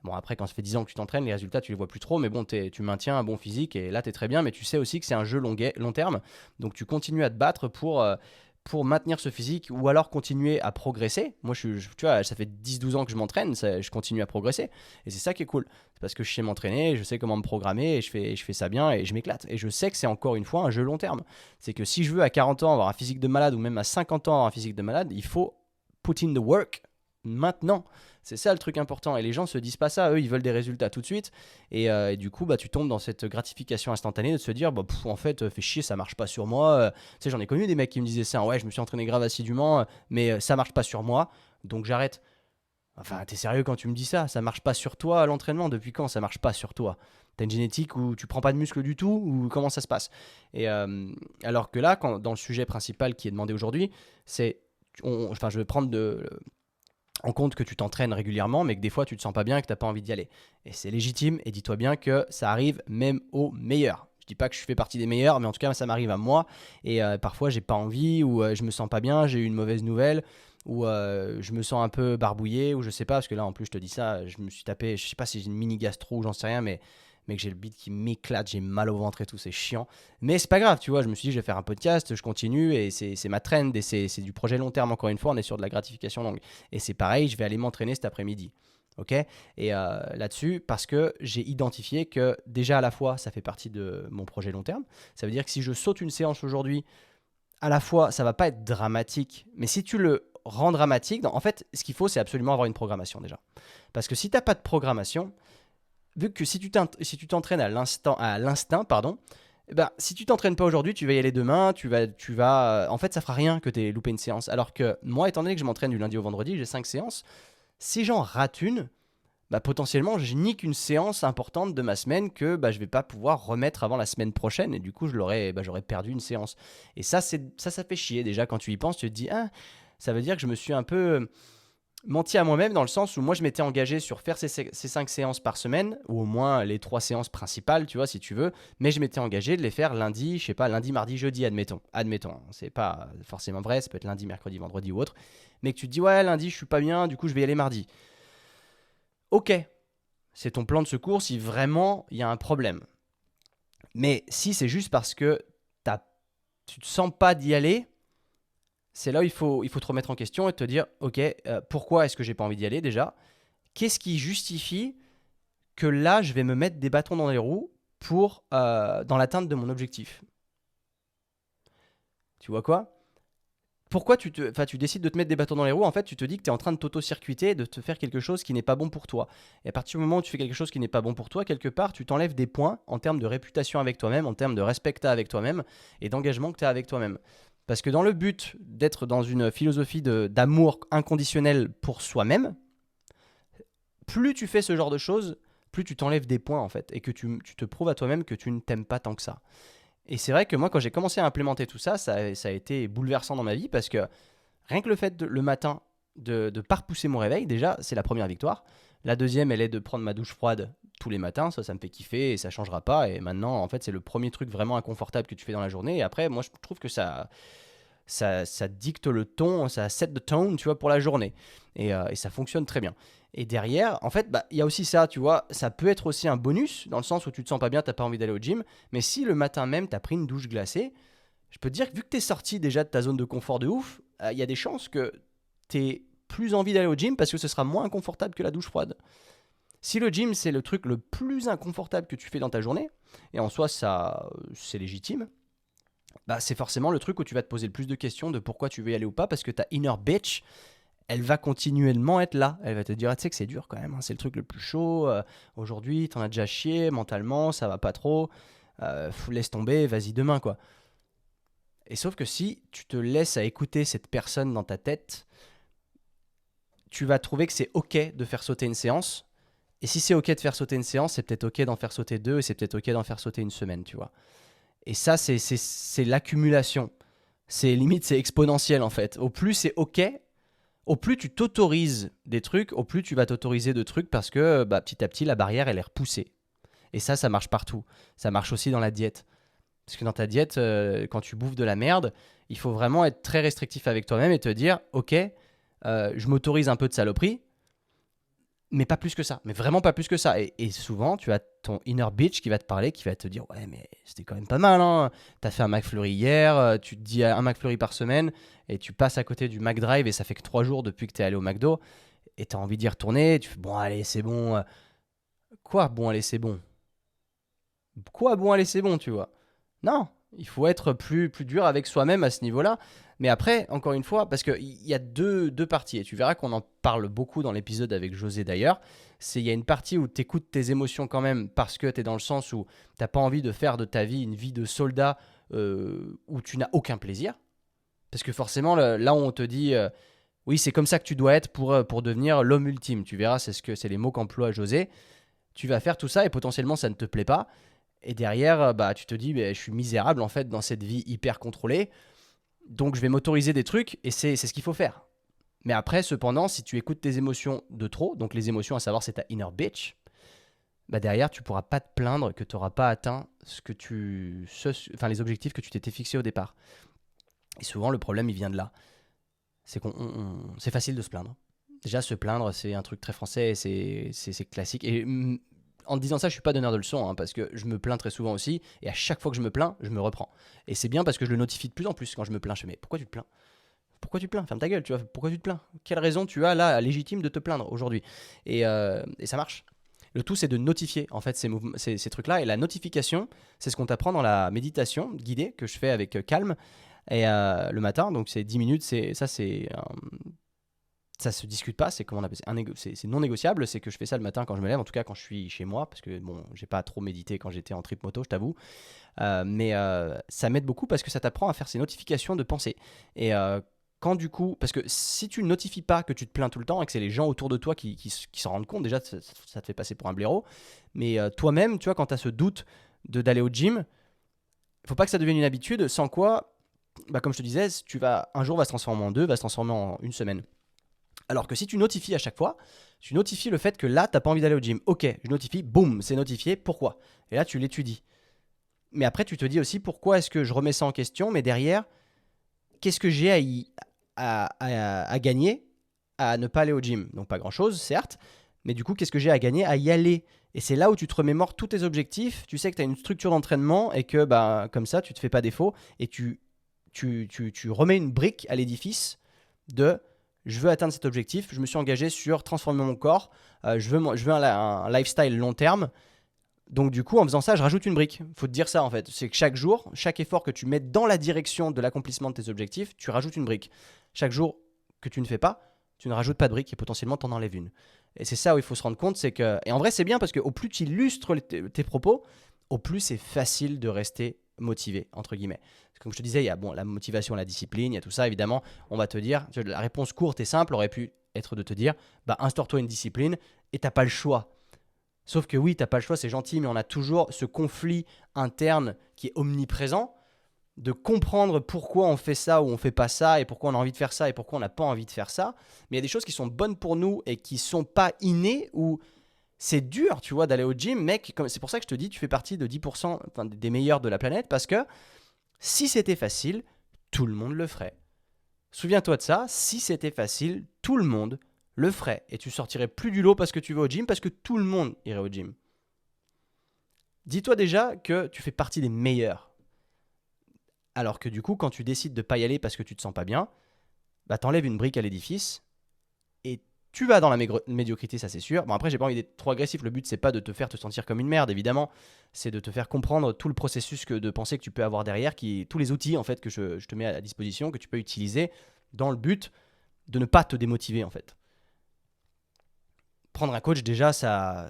Bon, après, quand ça fait 10 ans que tu t'entraînes, les résultats, tu les vois plus trop, mais bon, tu maintiens un bon physique et là, tu es très bien, mais tu sais aussi que c'est un jeu long terme, donc tu continues à te battre pour maintenir ce physique ou alors continuer à progresser. Moi, tu vois, ça fait 10-12 ans que je m'entraîne, je continue à progresser et c'est ça qui est cool. C'est parce que je sais m'entraîner, je sais comment me programmer et je fais ça bien et je m'éclate. Et je sais que c'est encore une fois un jeu long terme. C'est que si je veux à 40 ans avoir un physique de malade ou même à 50 ans avoir un physique de malade, il faut put in the work maintenant. C'est ça le truc important. Et les gens se disent pas ça. Eux, ils veulent des résultats tout de suite. Et du coup, tu tombes dans cette gratification instantanée de se dire, en fait, fais chier, ça marche pas sur moi. Tu sais, j'en ai connu des mecs qui me disaient ça. Ouais, je me suis entraîné grave assidûment, mais ça marche pas sur moi. Donc j'arrête. Enfin, t'es sérieux quand tu me dis ça? Ça marche pas sur toi à l'entraînement? Depuis quand ça marche pas sur toi? T'as une génétique où tu prends pas de muscle du tout? Ou comment ça se passe? Et alors que là, dans le sujet principal qui est demandé aujourd'hui, c'est. Je vais prendre en compte que tu t'entraînes régulièrement, mais que des fois tu te sens pas bien et que tu n'as pas envie d'y aller. Et c'est légitime, et dis-toi bien que ça arrive même aux meilleurs. Je dis pas que je fais partie des meilleurs, mais en tout cas ça m'arrive à moi, et parfois j'ai pas envie, ou je me sens pas bien, j'ai eu une mauvaise nouvelle, ou je me sens un peu barbouillé, ou je sais pas, parce que là en plus je te dis ça, je me suis tapé, je sais pas si j'ai une mini gastro ou j'en sais rien, mais mais que j'ai le beat qui m'éclate, j'ai mal au ventre et tout, c'est chiant. Mais c'est pas grave, tu vois, je me suis dit, je vais faire un podcast, je continue, et c'est ma trend, et c'est du projet long terme, encore une fois, on est sur de la gratification longue. Et c'est pareil, je vais aller m'entraîner cet après-midi. Ok. Et là-dessus, parce que j'ai identifié que déjà à la fois, ça fait partie de mon projet long terme. Ça veut dire que si je saute une séance aujourd'hui, à la fois, ça va pas être dramatique, mais si tu le rends dramatique, en fait, ce qu'il faut, c'est absolument avoir une programmation déjà. Parce que si tu n'as pas de programmation, vu que si tu t'entraînes à l'instinct, pardon, eh ben, si tu t'entraînes pas aujourd'hui, tu vas y aller demain, en fait, ça fera rien que tu aies loupé une séance. Alors que moi, étant donné que je m'entraîne du lundi au vendredi, j'ai 5 séances, si j'en rate une, bah, potentiellement, je nique une séance importante de ma semaine que bah, je vais pas pouvoir remettre avant la semaine prochaine. Et du coup, j'aurais perdu une séance. Et ça fait chier. Déjà, quand tu y penses, tu te dis, ah, ça veut dire que je me suis un peu menti à moi-même dans le sens où moi, je m'étais engagé sur faire ces 5 séances par semaine, ou au moins les 3 séances principales, tu vois, si tu veux. Mais je m'étais engagé de les faire lundi, je sais pas, lundi, mardi, jeudi, admettons. Admettons, c'est pas forcément vrai, ça peut être lundi, mercredi, vendredi ou autre. Mais que tu te dis, ouais, lundi, je suis pas bien, du coup, je vais y aller mardi. Ok, c'est ton plan de secours si vraiment il y a un problème. Mais si c'est juste parce que tu te sens pas d'y aller, c'est là où il faut te remettre en question et te dire, ok, pourquoi est-ce que j'ai pas envie d'y aller déjà? Qu'est-ce qui justifie que là, je vais me mettre des bâtons dans les roues dans l'atteinte de mon objectif? Tu vois quoi? Pourquoi tu décides de te mettre des bâtons dans les roues? En fait, tu te dis que tu es en train de t'auto-circuiter et de te faire quelque chose qui n'est pas bon pour toi. Et à partir du moment où tu fais quelque chose qui n'est pas bon pour toi, quelque part, tu t'enlèves des points en termes de réputation avec toi-même, en termes de respect que tu as avec toi-même et d'engagement que tu as avec toi-même. Parce que dans le but d'être dans une philosophie d'amour inconditionnel pour soi-même, plus tu fais ce genre de choses, plus tu t'enlèves des points en fait et que tu te prouves à toi-même que tu ne t'aimes pas tant que ça. Et c'est vrai que moi, quand j'ai commencé à implémenter tout ça, ça a été bouleversant dans ma vie parce que rien que le fait le matin de ne pas repousser mon réveil, déjà, c'est la première victoire. La deuxième, elle est de prendre ma douche froide tous les matins. Ça me fait kiffer et ça changera pas. Et maintenant, en fait, c'est le premier truc vraiment inconfortable que tu fais dans la journée. Et après, moi, je trouve que ça dicte le ton, ça set the tone, tu vois, pour la journée. Et ça fonctionne très bien. Et derrière, en fait, bah, il y a aussi ça, tu vois, ça peut être aussi un bonus, dans le sens où tu te sens pas bien, t'as pas envie d'aller au gym, mais si le matin même, t'as pris une douche glacée, je peux te dire que vu que t'es sorti déjà de ta zone de confort de ouf, il y a des chances que t'aies plus envie d'aller au gym parce que ce sera moins inconfortable que la douche froide. Si le gym, c'est le truc le plus inconfortable que tu fais dans ta journée, et en soi, ça, c'est légitime, bah, c'est forcément le truc où tu vas te poser le plus de questions de pourquoi tu veux y aller ou pas, parce que ta inner bitch, elle va continuellement être là. Elle va te dire, ah, tu sais que c'est dur quand même, hein, c'est le truc le plus chaud. Aujourd'hui, t'en as déjà chié mentalement, ça va pas trop. Laisse tomber, vas-y demain, quoi. Et sauf que si tu te laisses à écouter cette personne dans ta tête, tu vas trouver que c'est ok de faire sauter une séance. Et si c'est ok de faire sauter une séance, c'est peut-être ok d'en faire sauter deux, et c'est peut-être ok d'en faire sauter une semaine, tu vois. Et ça, c'est l'accumulation. C'est limite, c'est exponentiel en fait. Au plus c'est ok, au plus tu t'autorises des trucs, au plus tu vas t'autoriser de trucs parce que bah, petit à petit, la barrière, elle est repoussée. Et ça marche partout. Ça marche aussi dans la diète. Parce que dans ta diète, quand tu bouffes de la merde, il faut vraiment être très restrictif avec toi-même et te dire, ok, je m'autorise un peu de saloperie, mais pas plus que ça. Mais vraiment pas plus que ça. Et souvent, tu as ton inner bitch qui va te parler, qui va te dire, ouais, mais c'était quand même pas mal, hein. T'as fait un McFlurry hier, tu te dis un McFlurry par semaine, et tu passes à côté du McDrive, et ça fait que 3 jours depuis que t'es allé au McDo, et t'as envie d'y retourner, tu fais, bon, allez, c'est bon. Quoi, bon, allez, c'est bon? Quoi, bon, allez, c'est bon, tu vois? Non, il faut être plus dur avec soi-même à ce niveau-là. Mais après, encore une fois, parce qu'il y a deux parties, et tu verras qu'on en parle beaucoup dans l'épisode avec José d'ailleurs, il y a une partie où tu écoutes tes émotions quand même parce que tu es dans le sens où tu n'as pas envie de faire de ta vie une vie de soldat où tu n'as aucun plaisir. Parce que forcément, là où on te dit, oui, c'est comme ça que tu dois être pour devenir l'homme ultime, tu verras, c'est les mots qu'emploie José, tu vas faire tout ça et potentiellement ça ne te plaît pas. Et derrière, bah, tu te dis, bah, je suis misérable en fait dans cette vie hyper contrôlée. Donc je vais m'autoriser des trucs et c'est ce qu'il faut faire. Mais après, cependant, si tu écoutes tes émotions de trop, donc les émotions à savoir c'est ta inner bitch, bah derrière tu pourras pas te plaindre que tu n'auras pas atteint les objectifs que tu t'étais fixés au départ. Et souvent le problème il vient de là. C'est c'est facile de se plaindre. Déjà se plaindre c'est un truc très français, c'est classique. Et En te disant ça, je suis pas donneur de leçons, hein, parce que je me plains très souvent aussi, et à chaque fois que je me plains, je me reprends. Et c'est bien parce que je le notifie de plus en plus quand je me plains. Je fais, mais pourquoi tu te plains? Pourquoi tu te plains? Ferme ta gueule, tu vois. Pourquoi tu te plains? Quelle raison tu as là légitime de te plaindre aujourd'hui? Et ça marche. Le tout, c'est de notifier en fait ces trucs-là. Et la notification, c'est ce qu'on t'apprend dans la méditation guidée que je fais avec Calme et le matin. Donc c'est 10 minutes. Ça se discute pas. C'est comment on appelle ça, c'est non négociable. C'est que je fais ça le matin quand je me lève. En tout cas, quand je suis chez moi, parce que bon, j'ai pas trop médité quand j'étais en trip moto, je t'avoue. Mais ça m'aide beaucoup parce que ça t'apprend à faire ces notifications de pensée. Et quand du coup, parce que si tu ne notifies pas que tu te plains tout le temps et que c'est les gens autour de toi qui s'en rendent compte, déjà ça te fait passer pour un blaireau. Mais toi-même, tu vois, quand tu as ce doute d'aller au gym, il faut pas que ça devienne une habitude, sans quoi, bah, comme je te disais, un jour va se transformer en deux, va se transformer en une semaine. Alors que si tu notifies à chaque fois, tu notifies le fait que là, tu n'as pas envie d'aller au gym. Ok, je notifie, boum, c'est notifié, pourquoi? Et là, tu l'étudies. Mais après, tu te dis aussi pourquoi est-ce que je remets ça en question, mais derrière, qu'est-ce que j'ai à gagner à ne pas aller au gym? Donc pas grand-chose, certes, mais du coup, qu'est-ce que j'ai à gagner à y aller? Et c'est là où tu te remémores tous tes objectifs, tu sais que tu as une structure d'entraînement et que bah, comme ça, tu ne te fais pas défaut et tu remets une brique à l'édifice de je veux atteindre cet objectif, je me suis engagé sur transformer mon corps, je veux un lifestyle long terme. Donc du coup, en faisant ça, je rajoute une brique. Faut te dire ça en fait. C'est que chaque jour, chaque effort que tu mets dans la direction de l'accomplissement de tes objectifs, tu rajoutes une brique. Chaque jour que tu ne fais pas, tu ne rajoutes pas de brique et potentiellement t'en enlèves une. Et c'est ça où il faut se rendre compte, c'est que... Et en vrai, c'est bien parce qu'au plus tu illustres tes propos, au plus c'est facile de rester motivé, entre guillemets. Comme je te disais, il y a la motivation, la discipline, il y a tout ça, évidemment. On va te dire, la réponse courte et simple aurait pu être de te dire, bah instaure-toi une discipline et t'as pas le choix. Sauf que oui, t'as pas le choix, c'est gentil, mais on a toujours ce conflit interne qui est omniprésent de comprendre pourquoi on fait ça ou on fait pas ça et pourquoi on a envie de faire ça et pourquoi on n'a pas envie de faire ça. Mais il y a des choses qui sont bonnes pour nous et qui sont pas innées ou c'est dur, tu vois, d'aller au gym, mec. C'est pour ça que je te dis, tu fais partie de 10% des meilleurs de la planète parce que si c'était facile, tout le monde le ferait. Souviens-toi de ça, si c'était facile, tout le monde le ferait. Et tu sortirais plus du lot parce que tu vas au gym, parce que tout le monde irait au gym. Dis-toi déjà que tu fais partie des meilleurs. Alors que du coup, quand tu décides de ne pas y aller parce que tu te sens pas bien, bah t'enlèves une brique à l'édifice et tu vas dans la médiocrité, ça c'est sûr. Bon après, j'ai pas envie d'être trop agressif. Le but c'est pas de te faire te sentir comme une merde, évidemment. C'est de te faire comprendre tout le processus de pensée que tu peux avoir derrière, tous les outils en fait que je te mets à disposition, que tu peux utiliser dans le but de ne pas te démotiver en fait. Prendre un coach, déjà,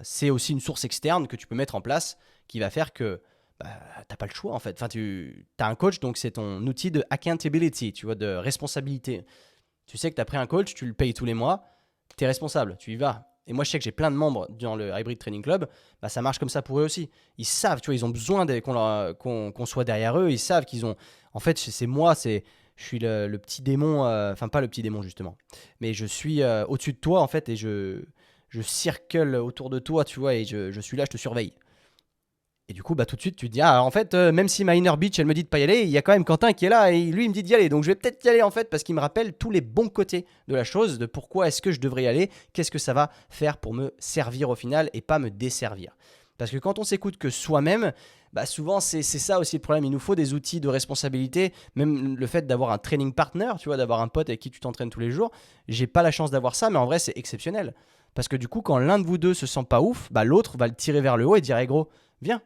c'est aussi une source externe que tu peux mettre en place qui va faire que bah, tu n'as pas le choix en fait. Enfin, tu as un coach, donc c'est ton outil de accountability, tu vois, de responsabilité. Tu sais que tu as pris un coach, tu le payes tous les mois, tu es responsable, tu y vas. Et moi, je sais que j'ai plein de membres dans le Hybrid Training Club, bah, ça marche comme ça pour eux aussi. Ils savent, tu vois, ils ont besoin qu'on soit derrière eux, ils savent qu'ils ont... En fait, c'est moi, je suis le petit démon, enfin pas le petit démon justement, mais je suis au-dessus de toi en fait et je circule autour de toi, tu vois, et je suis là, je te surveille. Et du coup, bah, tout de suite, tu te dis, ah, en fait, même si ma inner bitch, elle me dit de pas y aller, il y a quand même Quentin qui est là, et lui, il me dit d'y aller. Donc, je vais peut-être y aller, en fait, parce qu'il me rappelle tous les bons côtés de la chose, de pourquoi est-ce que je devrais y aller, qu'est-ce que ça va faire pour me servir au final, et pas me desservir. Parce que quand on s'écoute que soi-même, bah souvent, c'est ça aussi le problème. Il nous faut des outils de responsabilité, même le fait d'avoir un training partner, tu vois, d'avoir un pote avec qui tu t'entraînes tous les jours. J'ai pas la chance d'avoir ça, mais en vrai, c'est exceptionnel. Parce que du coup, quand l'un de vous deux se sent pas ouf, bah l'autre va le tirer vers le haut et dire, hey gros, viens,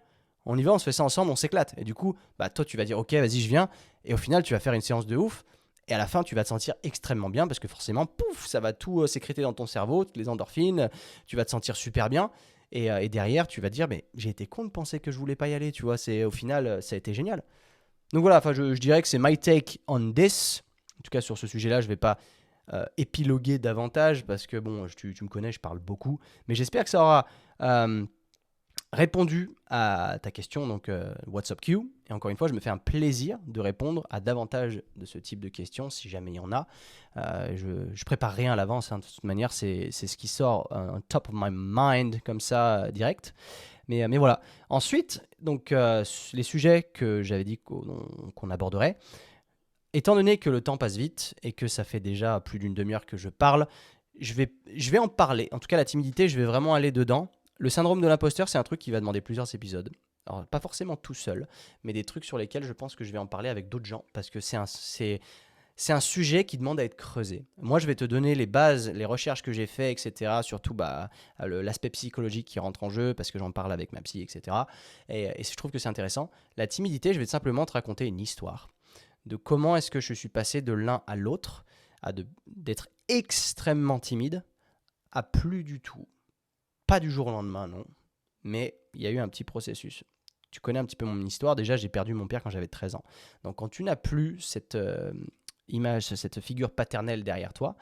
on y va, on se fait ça ensemble, on s'éclate. Et du coup, bah toi, tu vas dire, ok, vas-y, je viens. Et au final, tu vas faire une séance de ouf. Et à la fin, tu vas te sentir extrêmement bien parce que forcément, pouf, ça va tout sécréter dans ton cerveau, toutes les endorphines, tu vas te sentir super bien. Et derrière, tu vas te dire, mais j'ai été con de penser que je voulais pas y aller, tu vois. Au final, ça a été génial. Donc voilà, je dirais que c'est my take on this. En tout cas, sur ce sujet-là, je vais pas épiloguer davantage parce que bon, tu me connais, je parle beaucoup. Mais j'espère que ça aura répondu à ta question, donc What's up Q. Et encore une fois, je me fais un plaisir de répondre à davantage de ce type de questions si jamais il y en a. Je prépare rien à l'avance, hein, de toute manière, c'est ce qui sort on top of my mind comme ça, direct. Mais voilà. Ensuite, donc les sujets que j'avais dit qu'on aborderait, étant donné que le temps passe vite et que ça fait déjà plus d'une demi-heure que je parle, je vais en parler. En tout cas, la timidité, je vais vraiment aller dedans. Le syndrome de l'imposteur, c'est un truc qui va demander plusieurs épisodes. Alors, pas forcément tout seul, mais des trucs sur lesquels je pense que je vais en parler avec d'autres gens parce que c'est un sujet qui demande à être creusé. Moi, je vais te donner les bases, les recherches que j'ai fait, etc. Surtout l'aspect psychologique qui rentre en jeu parce que j'en parle avec ma psy, etc. Et je trouve que c'est intéressant. La timidité, je vais simplement te raconter une histoire de comment est-ce que je suis passé de l'un à l'autre, d'être extrêmement timide à plus du tout. Pas du jour au lendemain, non. Mais il y a eu un petit processus. Tu connais un petit peu mon histoire. Déjà, j'ai perdu mon père quand j'avais 13 ans. Donc, quand tu n'as plus cette image, cette figure paternelle derrière toi,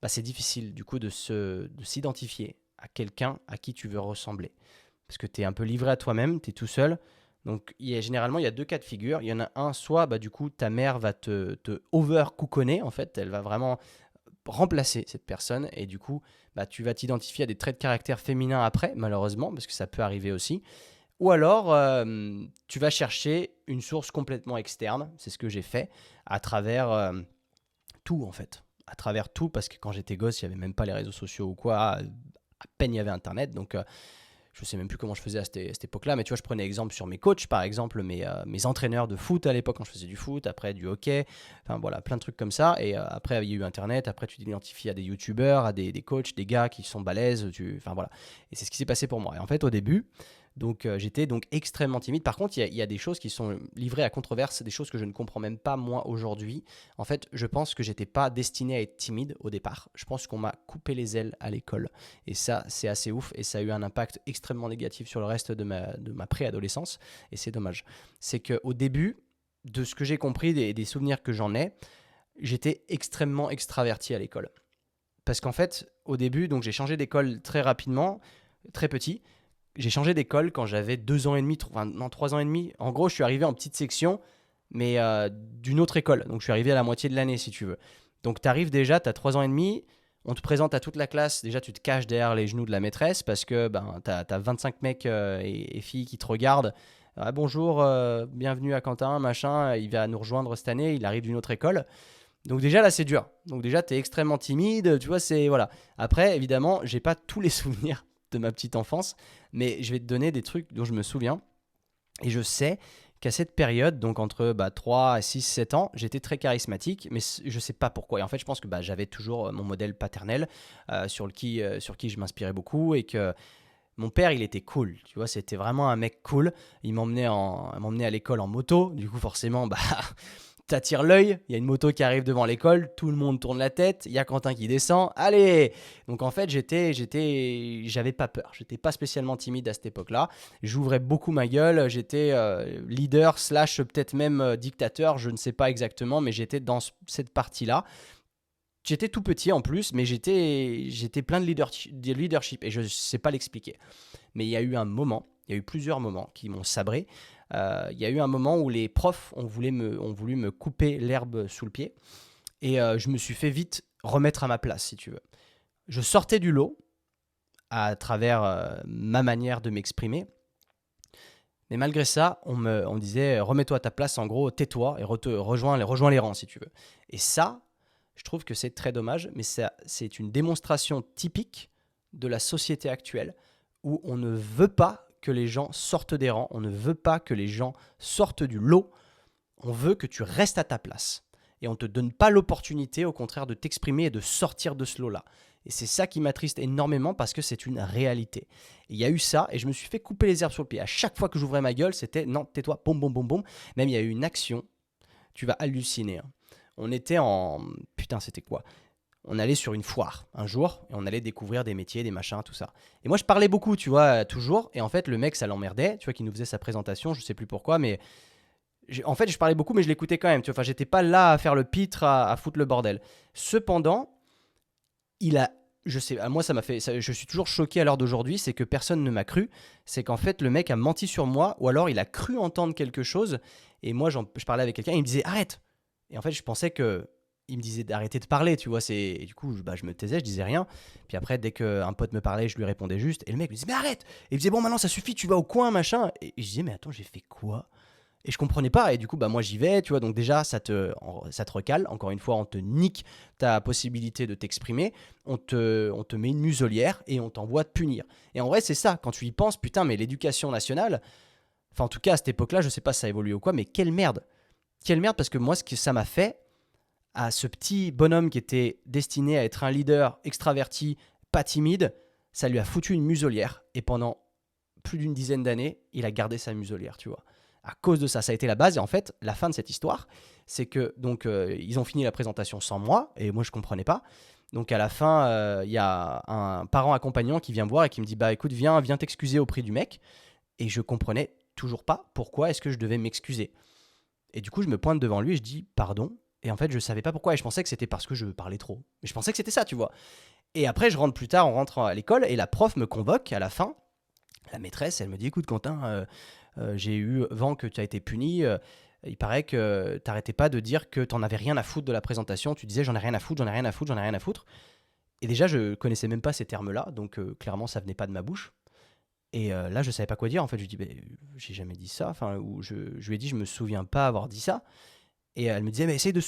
bah, c'est difficile du coup de s'identifier à quelqu'un à qui tu veux ressembler. Parce que tu es un peu livré à toi-même, tu es tout seul. Donc, généralement, il y a deux cas de figure. Il y en a un, soit bah, du coup, ta mère va te over-couconner, en fait. Elle va vraiment remplacer cette personne et du coup, bah, tu vas t'identifier à des traits de caractère féminins après, malheureusement, parce que ça peut arriver aussi. Ou alors, tu vas chercher une source complètement externe, c'est ce que j'ai fait, à travers tout en fait. À travers tout, parce que quand j'étais gosse, il n'y avait même pas les réseaux sociaux ou quoi, à peine il y avait Internet, donc je ne sais même plus comment je faisais à cette époque-là, mais tu vois, je prenais exemple sur mes coachs, par exemple, mes entraîneurs de foot à l'époque quand je faisais du foot, après du hockey, enfin voilà, plein de trucs comme ça. Et après, il y a eu Internet, après tu t'identifies à des youtubeurs, à des coachs, des gars qui sont balèzes, enfin voilà. Et c'est ce qui s'est passé pour moi. Et en fait, au début, donc j'étais donc extrêmement timide. Par contre, il y a des choses qui sont livrées à controverse, des choses que je ne comprends même pas moi aujourd'hui. En fait, je pense que j'étais pas destiné à être timide au départ. Je pense qu'on m'a coupé les ailes à l'école. Et ça, c'est assez ouf. Et ça a eu un impact extrêmement négatif sur le reste de ma préadolescence. Et c'est dommage. C'est qu'au début, de ce que j'ai compris, des souvenirs que j'en ai, j'étais extrêmement extraverti à l'école. Parce qu'en fait, au début, donc j'ai changé d'école très rapidement, très petit. J'ai changé d'école quand j'avais 2 ans et demi, non 3 ans et demi. En gros, je suis arrivé en petite section, mais d'une autre école. Donc, je suis arrivé à la moitié de l'année, si tu veux. Donc, tu arrives déjà, tu as 3 ans et demi, on te présente à toute la classe. Déjà, tu te caches derrière les genoux de la maîtresse parce que tu as 25 mecs et filles qui te regardent. Ah, bonjour, bienvenue à Quentin, machin, il va nous rejoindre cette année, il arrive d'une autre école. Donc déjà là c'est dur. Donc déjà tu es extrêmement timide, tu vois, c'est voilà. Après évidemment, j'ai pas tous les souvenirs de ma petite enfance, mais je vais te donner des trucs dont je me souviens et je sais qu'à cette période, donc entre 3, 6, 7 ans, j'étais très charismatique, mais je sais pas pourquoi. Et en fait, je pense que j'avais toujours mon modèle paternel sur qui je m'inspirais beaucoup et que mon père, il était cool, tu vois, c'était vraiment un mec cool. Il m'emmenait à l'école en moto, du coup forcément, t'attires l'œil, il y a une moto qui arrive devant l'école, tout le monde tourne la tête, il y a Quentin qui descend, allez. Donc en fait, j'avais pas peur, j'étais pas spécialement timide à cette époque-là, j'ouvrais beaucoup ma gueule, j'étais leader / peut-être même dictateur, je ne sais pas exactement, mais j'étais dans cette partie-là. J'étais tout petit en plus, mais j'étais plein de leadership et je ne sais pas l'expliquer. Mais il y a eu plusieurs moments qui m'ont sabré. Il y a eu un moment où les profs ont voulu me couper l'herbe sous le pied et je me suis fait vite remettre à ma place, si tu veux. Je sortais du lot à travers ma manière de m'exprimer. Mais malgré ça, on me disait remets-toi à ta place, en gros, tais-toi et rejoins les rangs, si tu veux. Et ça, je trouve que c'est très dommage, mais c'est une démonstration typique de la société actuelle où on ne veut pas que les gens sortent des rangs, on ne veut pas que les gens sortent du lot, on veut que tu restes à ta place. Et on ne te donne pas l'opportunité, au contraire, de t'exprimer et de sortir de ce lot-là. Et c'est ça qui m'attriste énormément parce que c'est une réalité. Il y a eu ça et je me suis fait couper les herbes sur le pied. À chaque fois que j'ouvrais ma gueule, c'était non, tais-toi, boum, boum, boum, boum. Même il y a eu une action, tu vas halluciner. On était Putain, c'était quoi ? On allait sur une foire un jour et on allait découvrir des métiers, des machins, tout ça. Et moi, je parlais beaucoup, tu vois, toujours. Et en fait, le mec, ça l'emmerdait, tu vois, qui nous faisait sa présentation, je sais plus pourquoi, mais en fait, je parlais beaucoup, mais je l'écoutais quand même. Tu vois, enfin, j'étais pas là à faire le pitre, à foutre le bordel. Cependant, je sais, moi ça m'a fait, je suis toujours choqué à l'heure d'aujourd'hui, c'est que personne ne m'a cru. C'est qu'en fait, le mec a menti sur moi, ou alors il a cru entendre quelque chose. Et moi, je parlais avec quelqu'un, il me disait arrête. Et en fait, je pensais que il me disait d'arrêter de parler, tu vois. Et du coup, je me taisais, je disais rien. Puis après, dès qu'un pote me parlait, je lui répondais juste. Et le mec me disait mais arrête. Et il me disait bon, maintenant ça suffit, tu vas au coin, machin. Et je disais mais attends, j'ai fait quoi ? Et je comprenais pas. Et du coup, bah, moi, j'y vais, tu vois. Donc, déjà, ça te recale. Encore une fois, on te nique ta possibilité de t'exprimer. On te met une muselière et on t'envoie te punir. Et en vrai, c'est ça. Quand tu y penses, putain, mais l'éducation nationale, enfin, en tout cas, à cette époque-là, je sais pas si ça a évolué ou quoi, mais quelle merde. Quelle merde, parce que moi, ce que ça m'a fait à ce petit bonhomme qui était destiné à être un leader extraverti, pas timide, ça lui a foutu une muselière. Et pendant plus d'une dizaine d'années, il a gardé sa muselière, tu vois. À cause de ça, ça a été la base. Et en fait, la fin de cette histoire, c'est que donc ils ont fini la présentation sans moi, et moi je comprenais pas. Donc à la fin, il y a un parent accompagnant qui vient me voir et qui me dit bah écoute, viens t'excuser auprès du mec. Et je comprenais toujours pas pourquoi est-ce que je devais m'excuser. Et du coup, je me pointe devant lui et je dis pardon. Et en fait, je savais pas pourquoi. Et je pensais que c'était parce que je parlais trop. Mais je pensais que c'était ça, tu vois. Et après, je rentre plus tard, on rentre à l'école et la prof me convoque à la fin. La maîtresse, elle me dit écoute, Quentin, j'ai eu vent que tu as été puni. Il paraît que t'arrêtais pas de dire que t'en avais rien à foutre de la présentation. Tu disais j'en ai rien à foutre, j'en ai rien à foutre, j'en ai rien à foutre. Et déjà, je connaissais même pas ces termes-là. Donc clairement, ça venait pas de ma bouche. Et là, je savais pas quoi dire. En fait, je lui dis, ben, j'ai jamais dit ça. Enfin, ou je lui ai dit, je me souviens pas avoir dit ça. Et elle me disait, mais essaye de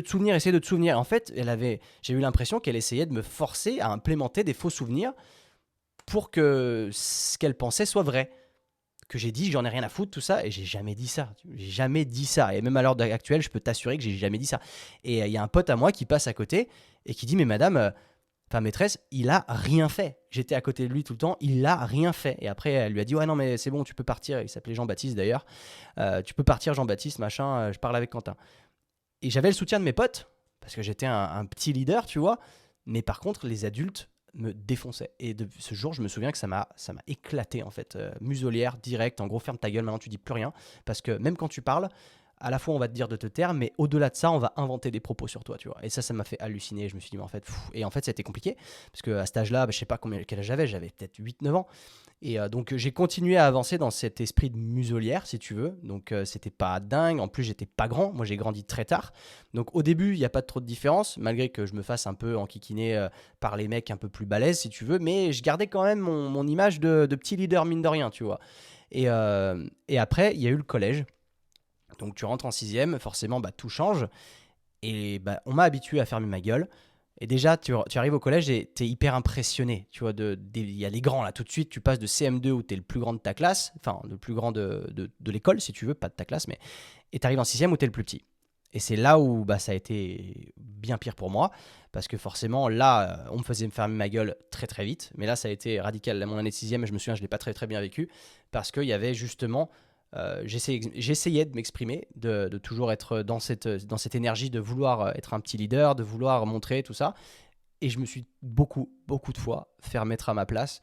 te souvenir, essaye de te souvenir. En fait, j'ai eu l'impression qu'elle essayait de me forcer à implémenter des faux souvenirs pour que ce qu'elle pensait soit vrai. Que j'ai dit, j'en ai rien à foutre, tout ça, et j'ai jamais dit ça. J'ai jamais dit ça. Et même à l'heure actuelle, je peux t'assurer que j'ai jamais dit ça. Et il y a un pote à moi qui passe à côté et qui dit, mais madame, enfin maîtresse, il a rien fait. J'étais à côté de lui tout le temps, il a rien fait. Et après, elle lui a dit, ouais, non, mais c'est bon, tu peux partir. Il s'appelait Jean-Baptiste d'ailleurs. Tu peux partir, Jean-Baptiste, machin, je parle avec Quentin. Et j'avais le soutien de mes potes, parce que j'étais un petit leader, tu vois. Mais par contre, les adultes me défonçaient. Et de ce jour, je me souviens que ça m'a éclaté, en fait. Muselière, direct, en gros, ferme ta gueule, maintenant tu dis plus rien. Parce que même quand tu parles, à la fois on va te dire de te taire, mais au-delà de ça, on va inventer des propos sur toi, tu vois. Et ça m'a fait halluciner. Je me suis dit, mais en fait, et en fait, ça a été compliqué, parce qu'à cet âge-là, bah, je sais pas quel âge j'avais peut-être 8 9 ans. Et donc j'ai continué à avancer dans cet esprit de muselière, si tu veux. Donc c'était pas dingue. En plus, j'étais pas grand. Moi, j'ai grandi très tard. Donc au début, il n'y a pas trop de différence, malgré que je me fasse un peu enquiquiner par les mecs un peu plus balèzes, si tu veux. Mais je gardais quand même mon image de petit leader, mine de rien, tu vois. Et après, il y a eu le collège. Donc tu rentres en sixième, forcément, bah, tout change. Et bah, on m'a habitué à fermer ma gueule. Et déjà, tu arrives au collège et tu es hyper impressionné. Tu vois, il y a les grands là, tout de suite, tu passes de CM2 où tu es le plus grand de ta classe, enfin, le plus grand de l'école, si tu veux, pas de ta classe, mais. Et tu arrives en sixième où tu es le plus petit. Et c'est là où bah, ça a été bien pire pour moi, parce que forcément, là, on me faisait me fermer ma gueule très très vite. Mais là, ça a été radical. Là, mon année de sixième, je me souviens, je ne l'ai pas très très bien vécu, parce qu'il y avait justement j'essayais de m'exprimer, de toujours être dans cette énergie de vouloir être un petit leader, de vouloir montrer tout ça. Et je me suis beaucoup, beaucoup de fois faire mettre à ma place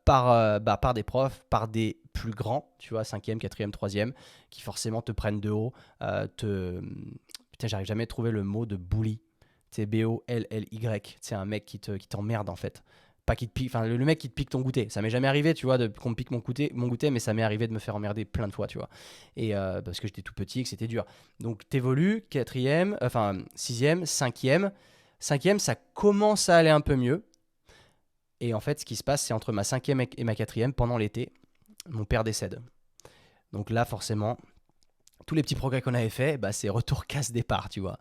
par des profs, par des plus grands, tu vois, cinquième, quatrième, troisième, qui forcément te prennent de haut. Putain, j'arrive jamais à trouver le mot de bully. C'est B-O-L-L-Y. C'est un mec qui t'emmerde en fait. Pas qui te pique, enfin le mec qui te pique ton goûter. Ça m'est jamais arrivé, tu vois, qu'on me pique mon goûter, mais ça m'est arrivé de me faire emmerder plein de fois, tu vois. Et parce que j'étais tout petit et que c'était dur. Donc t'évolues, quatrième, enfin sixième, cinquième. Cinquième, ça commence à aller un peu mieux. Et en fait, ce qui se passe, c'est entre ma cinquième et ma quatrième, pendant l'été, mon père décède. Donc là, forcément, tous les petits progrès qu'on avait fait, bah, c'est retour casse-départ, tu vois.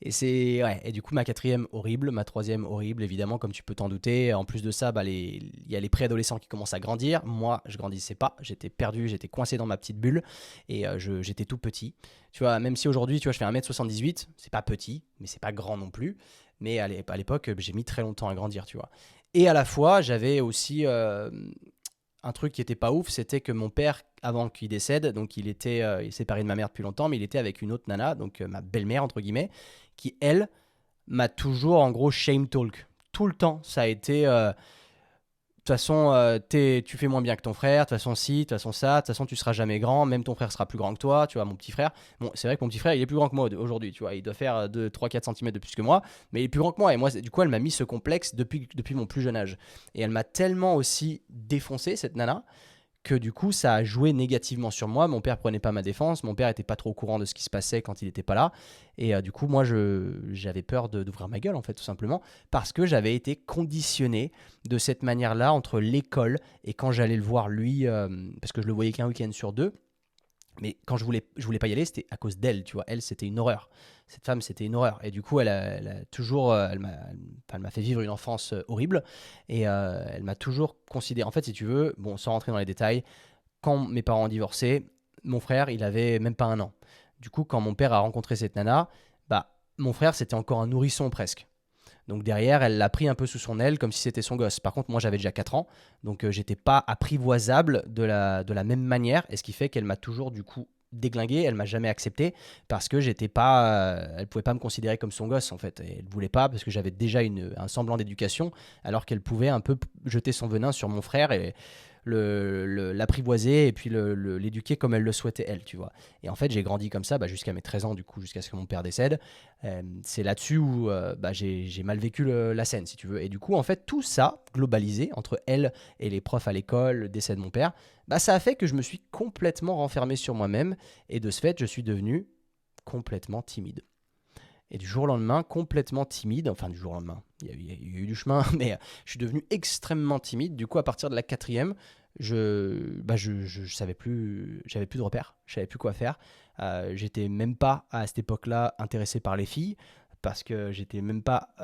Et du coup, ma quatrième, horrible. Ma troisième, horrible, évidemment, comme tu peux t'en douter. En plus de ça, bah, il y a les préadolescents qui commencent à grandir. Moi, je grandissais pas. J'étais perdu, j'étais coincé dans ma petite bulle. Et j'étais tout petit. Tu vois, même si aujourd'hui, tu vois, je fais 1m78, c'est pas petit, mais c'est pas grand non plus. Mais à l'époque, j'ai mis très longtemps à grandir, tu vois. Et à la fois, j'avais aussi un truc qui était pas ouf, c'était que mon père, avant qu'il décède, donc il est séparé de ma mère depuis longtemps, mais il était avec une autre nana, donc ma belle-mère, entre guillemets, qui, elle, m'a toujours, en gros, shame talk. Tout le temps, ça a été. De toute façon, tu fais moins bien que ton frère, de toute façon, si, de toute façon, ça, de toute façon, tu seras jamais grand, même ton frère sera plus grand que toi, tu vois, mon petit frère. Bon, c'est vrai que mon petit frère, il est plus grand que moi aujourd'hui, tu vois, il doit faire 2, 3, 4 cm de plus que moi, mais il est plus grand que moi, et moi, du coup, elle m'a mis ce complexe depuis mon plus jeune âge. Et elle m'a tellement aussi défoncé, cette nana, que du coup, ça a joué négativement sur moi. Mon père prenait pas ma défense, mon père était pas trop au courant de ce qui se passait quand il était pas là. Et du coup, moi, j'avais peur d'ouvrir ma gueule, en fait, tout simplement, parce que j'avais été conditionné de cette manière-là entre l'école et quand j'allais le voir lui, parce que je le voyais qu'un week-end sur deux. Mais quand je voulais pas y aller, c'était à cause d'elle, tu vois. Elle, c'était une horreur. Cette femme, c'était une horreur. Et du coup, elle a toujours, elle m'a fait vivre une enfance horrible. Et elle m'a toujours considéré. En fait, si tu veux, bon, sans rentrer dans les détails, quand mes parents ont divorcé, mon frère, il avait même pas 1 an. Du coup, quand mon père a rencontré cette nana, bah, mon frère, c'était encore un nourrisson presque. Donc derrière, elle l'a pris un peu sous son aile comme si c'était son gosse. Par contre, moi j'avais déjà 4 ans, donc j'étais pas apprivoisable de la même manière, et ce qui fait qu'elle m'a toujours du coup déglingué, elle m'a jamais accepté parce que j'étais pas, elle pouvait pas me considérer comme son gosse en fait, et elle voulait pas parce que j'avais déjà un semblant d'éducation, alors qu'elle pouvait un peu jeter son venin sur mon frère et l'apprivoiser et puis l'éduquer comme elle le souhaitait elle, tu vois. Et en fait, j'ai grandi comme ça jusqu'à mes 13 ans, du coup, jusqu'à ce que mon père décède. C'est là-dessus où j'ai mal vécu la scène, si tu veux. Et du coup, en fait, tout ça, globalisé, entre elle et les profs à l'école, le décès de mon père, ça a fait que je me suis complètement renfermé sur moi-même. Et de ce fait, je suis devenu complètement timide. Et du jour au lendemain, complètement timide, enfin du jour au lendemain, il y a eu du chemin, mais je suis devenu extrêmement timide. Du coup, à partir de la quatrième, je savais plus, j'avais plus de repères, je savais plus quoi faire. J'étais même pas à cette époque-là intéressé par les filles parce que j'étais même pas,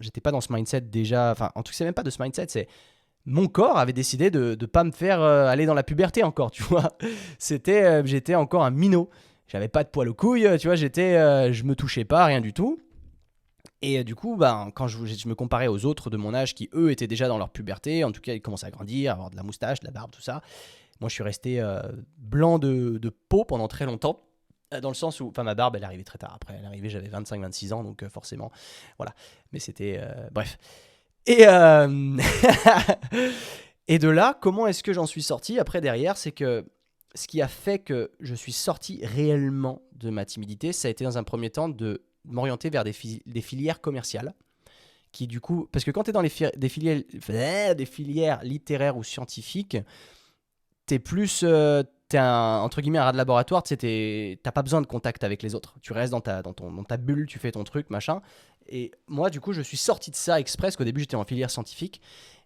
j'étais pas dans ce mindset déjà. Enfin, en tout cas, c'est même pas de ce mindset, c'est mon corps avait décidé de ne pas me faire aller dans la puberté encore, tu vois. J'étais encore un minot. J'avais pas de poil aux couilles, tu vois, je me touchais pas, rien du tout. Et du coup, quand je me comparais aux autres de mon âge qui, eux, étaient déjà dans leur puberté, en tout cas, ils commençaient à grandir, à avoir de la moustache, de la barbe, tout ça. Moi, je suis resté blanc de peau pendant très longtemps. Dans le sens où, enfin, ma barbe, elle est arrivée très tard. Après, elle est arrivée, j'avais 25-26 ans, donc forcément, voilà. Mais c'était, bref. Et, et de là, comment est-ce que j'en suis sorti après derrière, c'est que ce qui a fait que je suis sorti réellement de ma timidité, ça a été dans un premier temps de m'orienter vers des filières commerciales. Qui du coup, parce que quand tu es dans des filières littéraires ou scientifiques, t'es plus, t'es entre guillemets un rat de laboratoire, tu sais, t'as pas besoin de contact avec les autres. Tu restes dans ta bulle, tu fais ton truc, machin. Et moi, du coup, je suis sorti de ça exprès, parce qu'au début, j'étais en filière scientifique.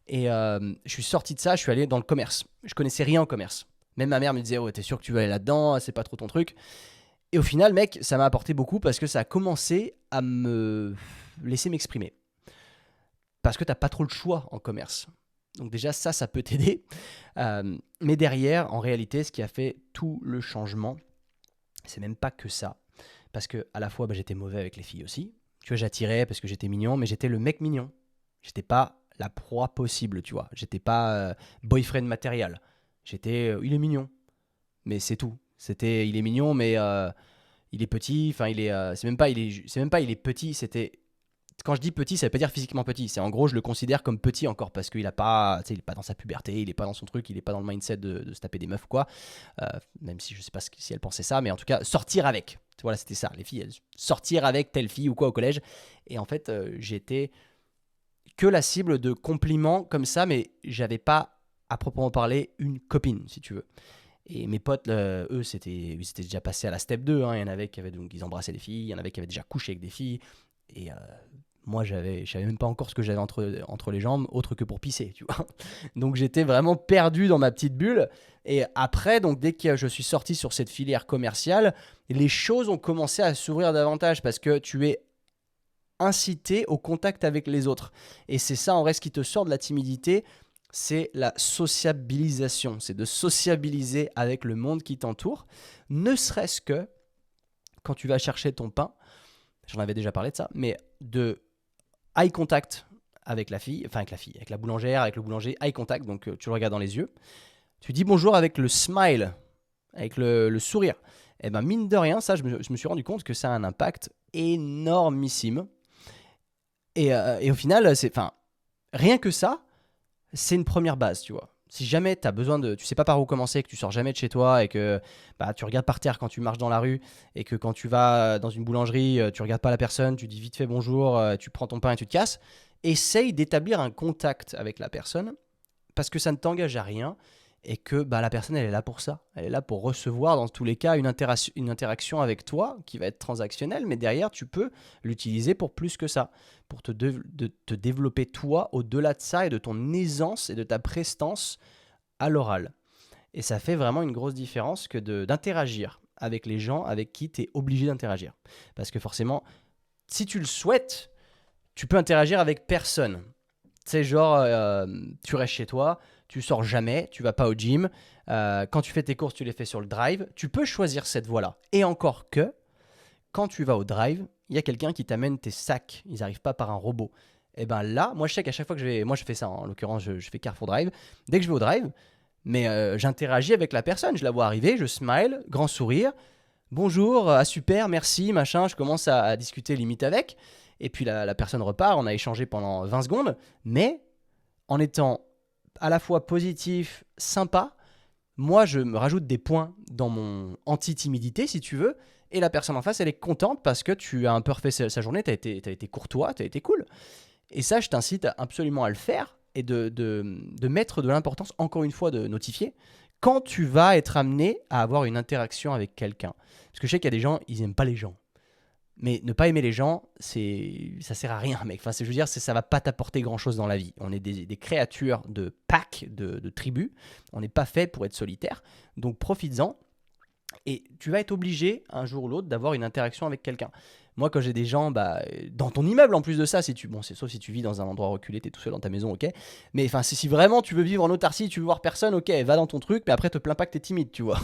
Et je suis sorti de ça, je suis allé dans le commerce. Je connaissais rien au commerce. Même ma mère me disait, oh, t'es sûr que tu veux aller là-dedans, c'est pas trop ton truc. Et au final, mec, ça m'a apporté beaucoup parce que ça a commencé à me laisser m'exprimer. Parce que t'as pas trop le choix en commerce. Donc déjà, ça peut t'aider. Mais derrière, en réalité, ce qui a fait tout le changement, c'est même pas que ça. Parce que à la fois, j'étais mauvais avec les filles aussi. Tu vois, j'attirais parce que j'étais mignon, mais j'étais le mec mignon. J'étais pas la proie possible, tu vois. J'étais pas boyfriend matériel. Il est mignon, mais c'est tout. C'était, il est mignon, mais il est petit. Enfin, c'est même pas, il est petit. C'était, quand je dis petit, ça veut pas dire physiquement petit. C'est en gros, je le considère comme petit encore parce qu'il a pas, il est pas dans sa puberté, il est pas dans son truc, il est pas dans le mindset de se taper des meufs ou quoi. Même si je sais pas si elle pensait ça, mais en tout cas, sortir avec. Voilà, c'était ça. Les filles, sortir avec telle fille ou quoi au collège. Et en fait, j'étais que la cible de compliments comme ça, mais j'avais pas à proprement parler une copine, si tu veux. Et mes potes, eux, ils étaient déjà passés à la step 2. Hein. Il y en avait qui avaient, donc, ils embrassaient les filles, il y en avait qui avaient déjà couché avec des filles. Et moi, je savais même pas encore ce que j'avais entre les jambes, autre que pour pisser, tu vois. Donc j'étais vraiment perdu dans ma petite bulle. Et après, donc dès que je suis sorti sur cette filière commerciale, les choses ont commencé à s'ouvrir davantage parce que tu es incité au contact avec les autres. Et c'est ça, en vrai, ce qui te sort de la timidité, c'est la sociabilisation. C'est de sociabiliser avec le monde qui t'entoure, ne serait-ce que quand tu vas chercher ton pain, j'en avais déjà parlé de ça, mais de eye contact avec la fille, avec la boulangère, avec le boulanger, eye contact, donc tu le regardes dans les yeux, tu dis bonjour avec le smile, avec le sourire. Et ben mine de rien, ça, je me suis rendu compte que ça a un impact énormissime. Et au final, rien que ça, c'est une première base, tu vois. Si jamais tu as besoin tu sais pas par où commencer, que tu sors jamais de chez toi et que tu regardes par terre quand tu marches dans la rue et que quand tu vas dans une boulangerie, tu regardes pas la personne, tu dis vite fait bonjour, tu prends ton pain et tu te casses, essaye d'établir un contact avec la personne parce que ça ne t'engage à rien et que la personne, elle est là pour ça. Elle est là pour recevoir, dans tous les cas, une interaction avec toi qui va être transactionnelle, mais derrière, tu peux l'utiliser pour plus que ça, pour te développer toi au-delà de ça et de ton aisance et de ta prestance à l'oral. Et ça fait vraiment une grosse différence que d'interagir avec les gens avec qui tu es obligé d'interagir. Parce que forcément, si tu le souhaites, tu peux interagir avec personne. Tu sais, genre, tu restes chez toi, tu sors jamais, tu vas pas au gym. Quand tu fais tes courses, tu les fais sur le drive. Tu peux choisir cette voie-là. Et encore que, quand tu vas au drive, il y a quelqu'un qui t'amène tes sacs. Ils n'arrivent pas par un robot. Et ben là, moi je sais qu'à chaque fois que je vais, moi je fais ça, en l'occurrence je fais Carrefour Drive. Dès que je vais au drive, mais j'interagis avec la personne. Je la vois arriver, je smile, grand sourire. Bonjour, ah super, merci, machin. Je commence à discuter limite avec. Et puis la personne repart. On a échangé pendant 20 secondes. Mais en étant à la fois positif, sympa, moi je me rajoute des points dans mon anti-timidité, si tu veux. Et la personne en face, elle est contente parce que tu as un peu refait sa journée. T'as été courtois, t'as été cool. Et ça, je t'incite absolument à le faire et de mettre de l'importance, encore une fois, de notifier quand tu vas être amené à avoir une interaction avec quelqu'un. Parce que je sais qu'il y a des gens, ils n'aiment pas les gens. Mais ne pas aimer les gens, ça sert à rien, mec. Enfin, je veux dire, ça va pas t'apporter grand-chose dans la vie. On est des créatures de pack, de tribus. On n'est pas fait pour être solitaire. Donc profites-en. Et tu vas être obligé, un jour ou l'autre, d'avoir une interaction avec quelqu'un. Moi, quand j'ai des gens, dans ton immeuble en plus de ça, c'est sauf si tu vis dans un endroit reculé, t'es tout seul dans ta maison, ok. Mais enfin, si vraiment tu veux vivre en autarcie, tu veux voir personne, ok, va dans ton truc, mais après te plains pas que t'es timide, tu vois.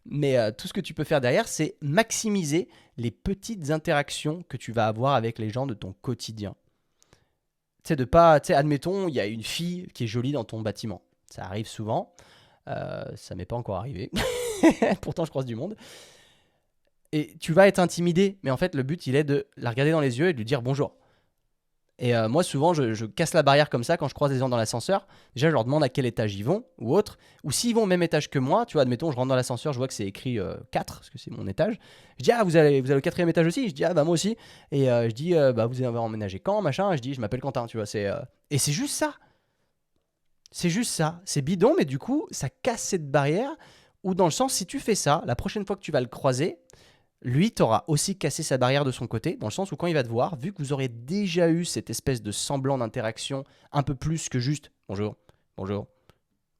Mais tout ce que tu peux faire derrière, c'est maximiser les petites interactions que tu vas avoir avec les gens de ton quotidien. Tu sais, admettons, il y a une fille qui est jolie dans ton bâtiment. Ça arrive souvent. Ça m'est pas encore arrivé. Pourtant, je croise du monde. Et tu vas être intimidé. Mais en fait, le but, il est de la regarder dans les yeux et de lui dire bonjour. Et moi, souvent, je casse la barrière comme ça quand je croise des gens dans l'ascenseur. Déjà, je leur demande à quel étage ils vont ou autre. Ou s'ils vont au même étage que moi, tu vois, admettons, je rentre dans l'ascenseur, je vois que c'est écrit 4, parce que c'est mon étage. Je dis, ah, vous allez au quatrième étage aussi? Je dis, ah, bah, moi aussi. Et je dis, vous avez emménagé quand, machin? Et je dis, je m'appelle Quentin, tu vois. Et c'est juste ça. C'est juste ça. C'est bidon, mais du coup, ça casse cette barrière. Ou dans le sens, si tu fais ça, la prochaine fois que tu vas le croiser, lui, t'auras aussi cassé sa barrière de son côté, dans le sens où quand il va te voir, vu que vous aurez déjà eu cette espèce de semblant d'interaction, un peu plus que juste bonjour, bonjour,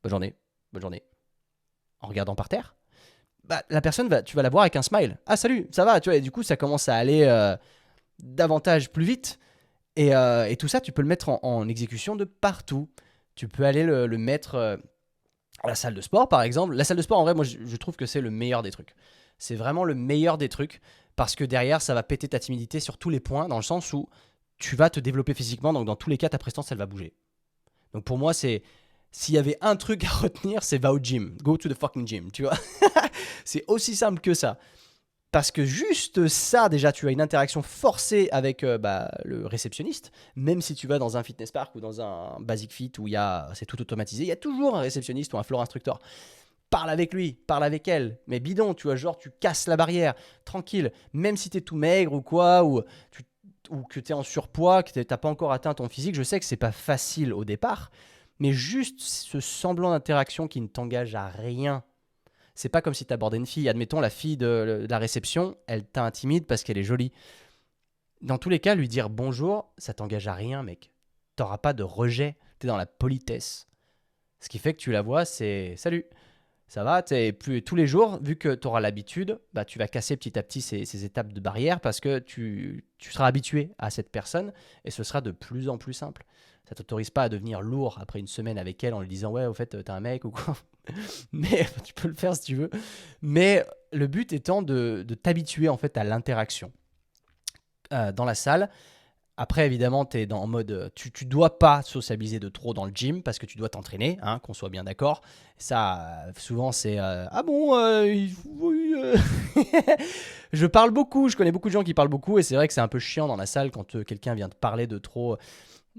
bonne journée, en regardant par terre, la personne, tu vas la voir avec un smile. Ah salut, ça va, tu vois, et du coup, ça commence à aller davantage plus vite. Et tout ça, tu peux le mettre en exécution de partout. Tu peux aller le mettre à la salle de sport, par exemple. La salle de sport, en vrai, moi, je trouve que c'est le meilleur des trucs. C'est vraiment le meilleur des trucs parce que derrière, ça va péter ta timidité sur tous les points, dans le sens où tu vas te développer physiquement. Donc, dans tous les cas, ta prestance, elle va bouger. Donc, pour moi, s'il y avait un truc à retenir, c'est va au gym. Go to the fucking gym, tu vois. C'est aussi simple que ça. Parce que juste ça, déjà, tu as une interaction forcée avec le réceptionniste. Même si tu vas dans un fitness park ou dans un Basic Fit où c'est tout automatisé, il y a toujours un réceptionniste ou un floor instructor. Parle avec lui, parle avec elle. Mais bidon, tu vois, genre, tu casses la barrière, tranquille. Même si t'es tout maigre ou quoi, ou que t'es en surpoids, que t'as pas encore atteint ton physique, je sais que c'est pas facile au départ. Mais juste ce semblant d'interaction qui ne t'engage à rien. C'est pas comme si t'abordais une fille. Admettons, la fille de la réception, elle t'intimide parce qu'elle est jolie. Dans tous les cas, lui dire bonjour, ça t'engage à rien, mec. T'auras pas de rejet. T'es dans la politesse. Ce qui fait que tu la vois, c'est salut. Ça va, plus tous les jours, vu que tu auras l'habitude, tu vas casser petit à petit ces étapes de barrière parce que tu seras habitué à cette personne et ce sera de plus en plus simple. Ça ne t'autorise pas à devenir lourd après une semaine avec elle en lui disant ouais, au fait, t'es un mec ou quoi. Mais tu peux le faire si tu veux. Mais le but étant de t'habituer en fait à l'interaction dans la salle. Après, évidemment, tu es en mode. Tu dois pas sociabiliser de trop dans le gym parce que tu dois t'entraîner, hein, qu'on soit bien d'accord. Ça, souvent, c'est ah bon, oui, je parle beaucoup, je connais beaucoup de gens qui parlent beaucoup et c'est vrai que c'est un peu chiant dans la salle quand quelqu'un vient te parler de trop.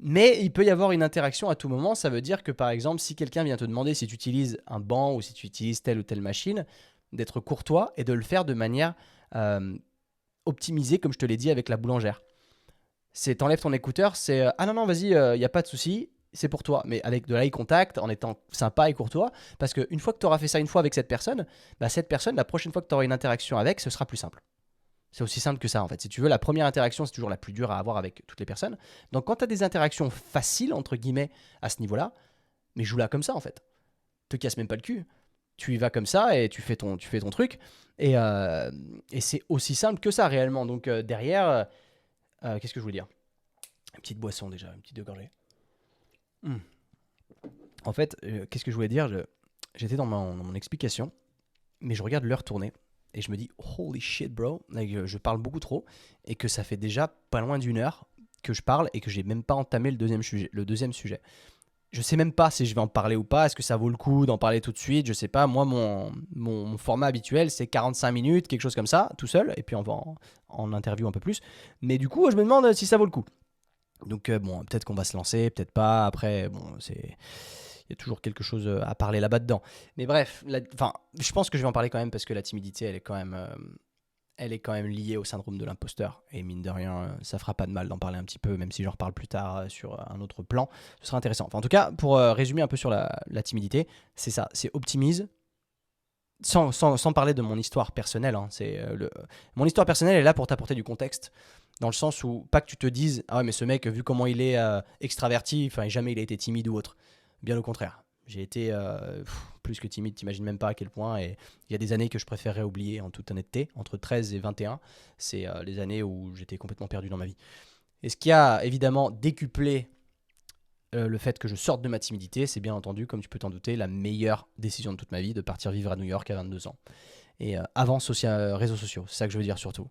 Mais il peut y avoir une interaction à tout moment. Ça veut dire que, par exemple, si quelqu'un vient te demander si tu utilises un banc ou si tu utilises telle ou telle machine, d'être courtois et de le faire de manière optimisée, comme je te l'ai dit avec la boulangère. C'est t'enlèves ton écouteur, c'est ah non, vas-y, il n'y a pas de souci, c'est pour toi. Mais avec de l'eye contact, en étant sympa et courtois, parce qu'une fois que tu auras fait ça une fois avec cette personne, la prochaine fois que tu auras une interaction avec, ce sera plus simple. C'est aussi simple que ça, en fait. Si tu veux, la première interaction, c'est toujours la plus dure à avoir avec toutes les personnes. Donc quand tu as des interactions faciles, entre guillemets, à ce niveau-là, mais joue-la comme ça, en fait. Te casse même pas le cul. tu y vas comme ça et tu fais ton truc. Et c'est aussi simple que ça réellement. Donc derrière, qu'est-ce que je voulais dire? Une petite boisson déjà, une petite de gorgée. Hmm. En fait, qu'est-ce que je voulais dire? J'étais dans mon explication, mais je regarde l'heure tourner et je me dis holy shit bro, like, je parle beaucoup trop et que ça fait déjà pas loin d'une heure que je parle et que j'ai même pas entamé le deuxième sujet. Je sais même pas si je vais en parler ou pas. Est-ce que ça vaut le coup d'en parler tout de suite? Je sais pas. Moi, mon format habituel, c'est 45 minutes, quelque chose comme ça, tout seul. Et puis on va en interview un peu plus. Mais du coup, je me demande si ça vaut le coup. Donc bon, peut-être qu'on va se lancer, peut-être pas. Après, bon, il y a toujours quelque chose à parler là-bas dedans. Mais bref, je pense que je vais en parler quand même parce que la timidité, elle est quand même liée au syndrome de l'imposteur. Et mine de rien, ça fera pas de mal d'en parler un petit peu, même si j'en reparle plus tard sur un autre plan. Ce sera intéressant. Enfin, en tout cas, pour résumer un peu sur la timidité, c'est ça, c'est optimise. Sans parler de mon histoire personnelle, hein, mon histoire personnelle est là pour t'apporter du contexte, dans le sens où, pas que tu te dises, ah ouais, mais ce mec, vu comment il est extraverti, enfin, jamais il a été timide ou autre. Bien au contraire. J'ai été plus que timide, t'imagines même pas à quel point. Et il y a des années que je préférerais oublier en toute honnêteté. Entre 13 et 21, c'est les années où j'étais complètement perdu dans ma vie. Et ce qui a évidemment décuplé le fait que je sorte de ma timidité, c'est bien entendu, comme tu peux t'en douter, la meilleure décision de toute ma vie, de partir vivre à New York à 22 ans. Et avant réseaux sociaux, c'est ça que je veux dire surtout.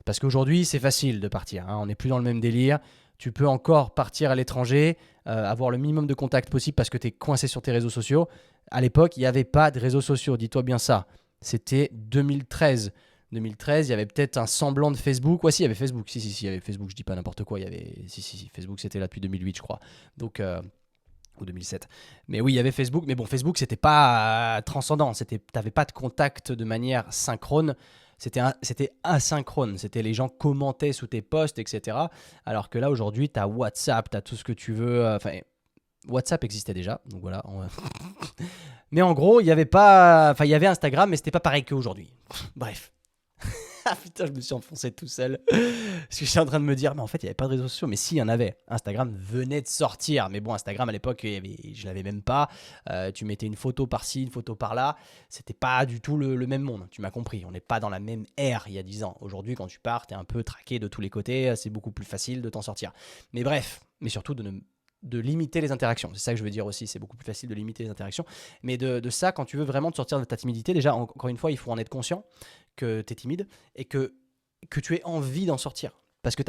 Parce qu'aujourd'hui, c'est facile de partir, hein, on n'est plus dans le même délire. Tu peux encore partir à l'étranger, avoir le minimum de contacts possible parce que tu es coincé sur tes réseaux sociaux. À l'époque, il n'y avait pas de réseaux sociaux, dis-toi bien ça. C'était 2013. 2013, il y avait peut-être un semblant de Facebook. Ouais, si, il y avait Facebook. Si, il y avait Facebook, je dis pas n'importe quoi. Il y avait... Si, Facebook, c'était là depuis 2008, je crois. Donc, ou 2007. Mais oui, il y avait Facebook. Mais bon, Facebook, c'était pas transcendant. T'avais pas de contact de manière synchrone. C'était asynchrone. C'était les gens commentaient sous tes posts, etc. Alors que là, aujourd'hui, tu as WhatsApp, tu as tout ce que tu veux. Enfin, WhatsApp existait déjà. Donc voilà. Mais en gros, il y avait pas. Enfin, il y avait Instagram, mais c'était pas pareil qu'aujourd'hui. Bref. Ah putain, je me suis enfoncé tout seul. Parce que j'étais en train de me dire, mais en fait, il n'y avait pas de réseaux sociaux. Mais si, il y en avait. Instagram venait de sortir. Mais bon, Instagram, à l'époque, je l'avais même pas. Tu mettais une photo par-ci, une photo par-là. C'était pas du tout le même monde. Tu m'as compris. On n'est pas dans la même ère il y a 10 ans. Aujourd'hui, quand tu pars, tu es un peu traqué de tous les côtés. C'est beaucoup plus facile de t'en sortir. Mais bref, mais surtout de limiter les interactions. C'est ça que je veux dire aussi. C'est beaucoup plus facile de limiter les interactions. Mais de ça, quand tu veux vraiment te sortir de ta timidité, déjà, encore une fois, il faut en être conscient que tu es timide et que tu aies envie d'en sortir. Parce que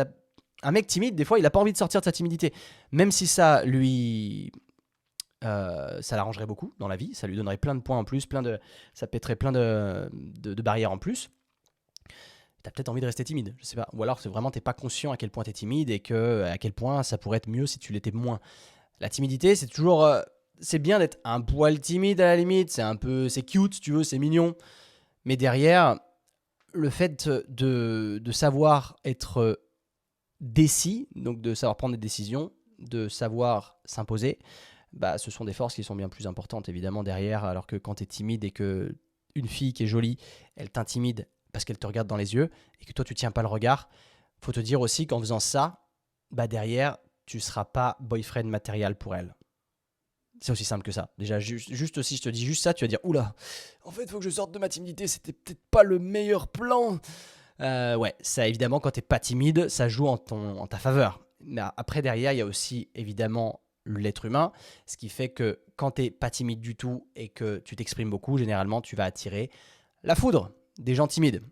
un mec timide, des fois, il n'a pas envie de sortir de sa timidité. Même si ça ça l'arrangerait beaucoup dans la vie, ça lui donnerait plein de points en plus, ça pèterait plein de barrières en plus. Tu as peut-être envie de rester timide, je sais pas. Ou alors, c'est vraiment, tu n'es pas conscient à quel point tu es timide et à quel point ça pourrait être mieux si tu l'étais moins. La timidité, c'est toujours... c'est bien d'être un poil timide à la limite, c'est cute, si tu veux, c'est mignon. Mais derrière, le fait de savoir être décis, donc de savoir prendre des décisions, de savoir s'imposer, bah, ce sont des forces qui sont bien plus importantes évidemment derrière, alors que quand tu es timide et que une fille qui est jolie, elle t'intimide parce qu'elle te regarde dans les yeux et que toi tu tiens pas le regard, faut te dire aussi qu'en faisant ça, bah derrière, tu seras pas boyfriend matériel pour elle. C'est aussi simple que ça. Déjà, juste si je te dis juste ça, tu vas dire oula, en fait, il faut que je sorte de ma timidité, c'était peut-être pas le meilleur plan. Ouais, ça évidemment, quand t'es pas timide, ça joue en ta faveur. Mais après, derrière, il y a aussi évidemment l'être humain, ce qui fait que quand t'es pas timide du tout et que tu t'exprimes beaucoup, généralement, tu vas attirer la foudre des gens timides.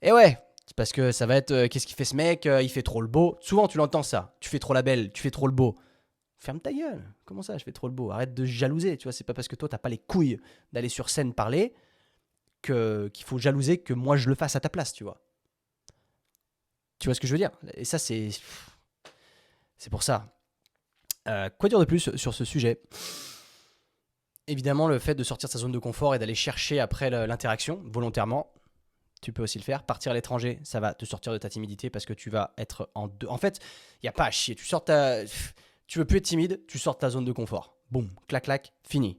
Et ouais, c'est parce que ça va être qu'est-ce qu'il fait ce mec, il fait trop le beau. Souvent, tu l'entends ça. Tu fais trop la belle, tu fais trop le beau. Ferme ta gueule. Comment ça, je fais trop le beau? Arrête de jalouser. Tu vois, c'est pas parce que toi, t'as pas les couilles d'aller sur scène parler qu'il faut jalouser que moi, je le fasse à ta place, tu vois. Tu vois ce que je veux dire? Et ça, c'est pour ça. Quoi dire de plus sur ce sujet? Évidemment, le fait de sortir de sa zone de confort et d'aller chercher après l'interaction, volontairement, tu peux aussi le faire. Partir à l'étranger, ça va te sortir de ta timidité parce que tu vas être en deux. En fait, il n'y a pas à chier. Tu veux plus être timide, tu sors de ta zone de confort. Boum, clac, clac, fini.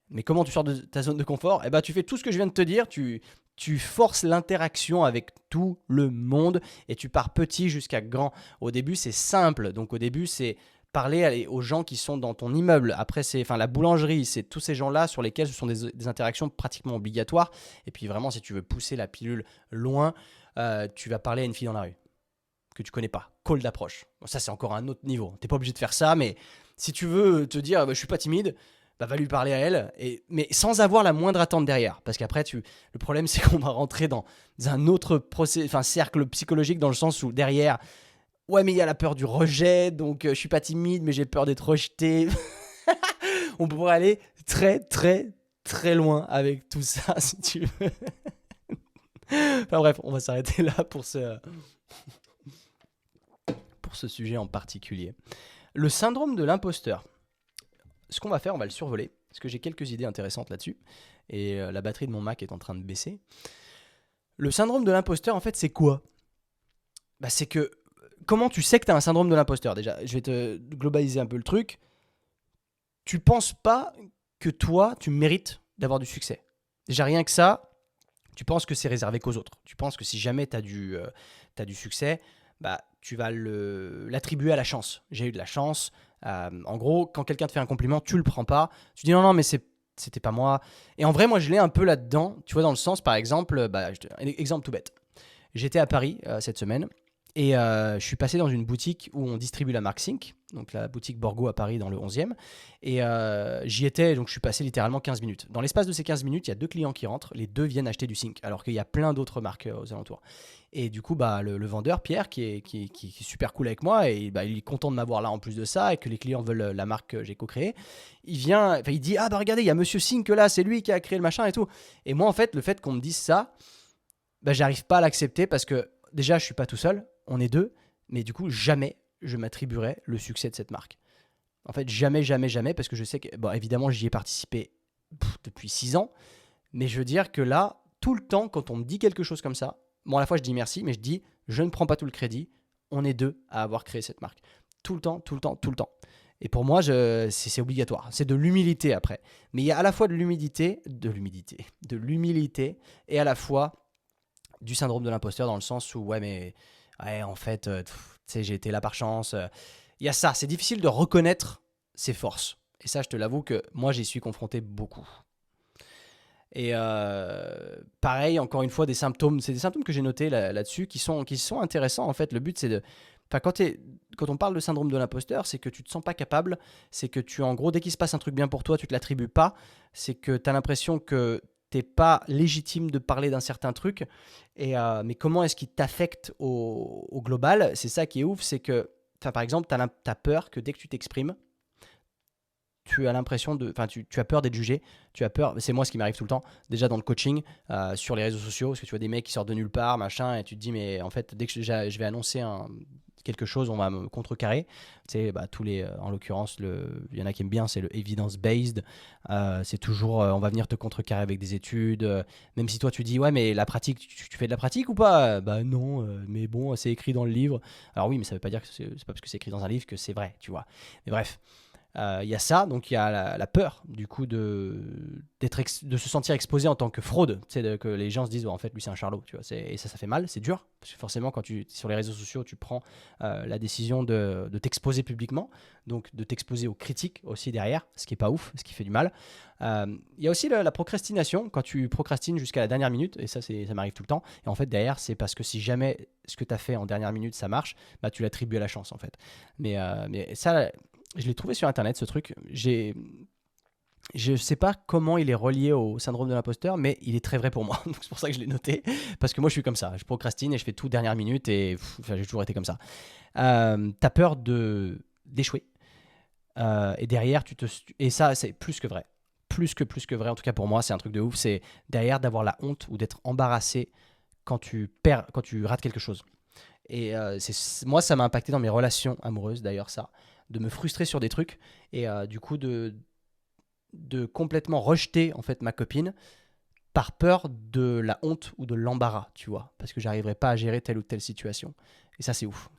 Mais comment tu sors de ta zone de confort? Eh ben, tu fais tout ce que je viens de te dire, tu forces l'interaction avec tout le monde et tu pars petit jusqu'à grand. Au début, c'est simple. Donc au début, c'est parler aux gens qui sont dans ton immeuble. Après, la boulangerie, c'est tous ces gens-là sur lesquels ce sont des interactions pratiquement obligatoires. Et puis vraiment, si tu veux pousser la pilule loin, tu vas parler à une fille dans la rue que tu connais pas. Call d'approche. Bon, ça, c'est encore un autre niveau. T'es pas obligé de faire ça, mais si tu veux te dire, je suis pas timide, bah, va lui parler à elle, mais sans avoir la moindre attente derrière. Parce qu'après, le problème, c'est qu'on va rentrer dans un autre cercle psychologique, dans le sens où derrière, ouais, mais il y a la peur du rejet, donc je suis pas timide, mais j'ai peur d'être rejeté. On pourrait aller très, très, très loin avec tout ça, si tu veux. Enfin bref, on va s'arrêter là pour ce sujet en particulier. Le syndrome de l'imposteur. Ce qu'on va faire, on va le survoler, parce que j'ai quelques idées intéressantes là-dessus, et la batterie de mon Mac est en train de baisser. Le syndrome de l'imposteur, en fait, c'est quoi ? Bah, c'est que, comment tu sais que tu as un syndrome de l'imposteur ? Déjà, je vais te globaliser un peu le truc. Tu penses pas que toi, tu mérites d'avoir du succès. Déjà, rien que ça, tu penses que c'est réservé qu'aux autres. Tu penses que si jamais tu as du succès, bah, tu vas l'attribuer à la chance. J'ai eu de la chance. En gros, quand quelqu'un te fait un compliment, tu le prends pas. Tu dis non, mais c'était pas moi. Et en vrai, moi, je l'ai un peu là-dedans. Tu vois, dans le sens, par exemple, exemple tout bête. J'étais à Paris cette semaine et je suis passé dans une boutique où on distribue la marque Sync, donc la boutique Borgo à Paris dans le 11e. Et j'y étais, donc je suis passé littéralement 15 minutes. Dans l'espace de ces 15 minutes, il y a 2 clients qui rentrent. Les 2 viennent acheter du Sync, alors qu'il y a plein d'autres marques aux alentours. Et du coup, le vendeur, Pierre, qui est super cool avec moi, et il est content de m'avoir là en plus de ça, et que les clients veulent la marque que j'ai co-créée, il dit « Ah bah regardez, il y a Monsieur Sync là, c'est lui qui a créé le machin et tout. » Et moi, en fait, le fait qu'on me dise ça, j'arrive pas à l'accepter parce que déjà, je suis pas tout seul, on est 2, mais du coup, jamais je m'attribuerai le succès de cette marque. En fait, jamais, jamais, jamais, parce que je sais que, évidemment, j'y ai participé depuis 6 ans, mais je veux dire que là, tout le temps, quand on me dit quelque chose comme ça, à la fois, je dis merci, mais je dis, je ne prends pas tout le crédit, on est 2 à avoir créé cette marque. Tout le temps, tout le temps, tout le temps. Et pour moi, c'est obligatoire. C'est de l'humilité après. Mais il y a à la fois de l'humilité, et à la fois du syndrome de l'imposteur, dans le sens où, en fait, tu sais, j'ai été là par chance. Il y a ça, c'est difficile de reconnaître ses forces. Et ça, je te l'avoue que moi, j'y suis confronté beaucoup. Et pareil, encore une fois, c'est des symptômes que j'ai notés là-dessus qui sont intéressants. En fait, le but, c'est de... Quand on parle de syndrome de l'imposteur, c'est que tu te sens pas capable, c'est que en gros, dès qu'il se passe un truc bien pour toi, tu te l'attribues pas, c'est que tu as l'impression que t'es pas légitime de parler d'un certain truc, mais comment est-ce qu'il t'affecte au global ? C'est ça qui est ouf, c'est que, par exemple, t'as peur que dès que tu t'exprimes, tu as l'impression tu as peur d'être jugé, tu as peur, c'est moi ce qui m'arrive tout le temps, déjà dans le coaching, sur les réseaux sociaux, parce que tu vois des mecs qui sortent de nulle part, machin, et tu te dis, mais en fait, dès que je vais annoncer quelque chose, on va me contrecarrer. Tu sais, en l'occurrence, il y en a qui aiment bien, c'est le evidence-based. C'est toujours, on va venir te contrecarrer avec des études. Même si toi, tu dis, ouais, mais la pratique, tu fais de la pratique ou pas ? Bah non, mais bon, c'est écrit dans le livre. Alors oui, mais ça veut pas dire que c'est pas parce que c'est écrit dans un livre que c'est vrai, tu vois. Mais bref. Il y a ça, donc il y a la peur du coup de se sentir exposé en tant que fraude, que les gens se disent en fait lui c'est un charlot, tu vois, et ça fait mal, c'est dur, parce que forcément quand sur les réseaux sociaux tu prends la décision de t'exposer publiquement, donc de t'exposer aux critiques aussi derrière, ce qui est pas ouf, ce qui fait du mal. Il y a aussi la procrastination, quand tu procrastines jusqu'à la dernière minute, et ça m'arrive tout le temps, et en fait derrière c'est parce que si jamais ce que tu as fait en dernière minute ça marche, tu l'attribues à la chance en fait. Mais ça, je l'ai trouvé sur internet ce truc. Je sais pas comment il est relié au syndrome de l'imposteur, mais il est très vrai pour moi. Donc c'est pour ça que je l'ai noté. Parce que moi je suis comme ça. Je procrastine et je fais tout dernière minute et j'ai toujours été comme ça. T'as peur d'échouer. Et derrière, et ça c'est plus que vrai. Plus que vrai, en tout cas pour moi, c'est un truc de ouf. C'est derrière d'avoir la honte ou d'être embarrassé quand tu rates quelque chose. Et moi, ça m'a impacté dans mes relations amoureuses, d'ailleurs, ça. De me frustrer sur des trucs et du coup de complètement rejeter en fait ma copine par peur de la honte ou de l'embarras, tu vois, parce que j'arriverais pas à gérer telle ou telle situation. Et ça c'est ouf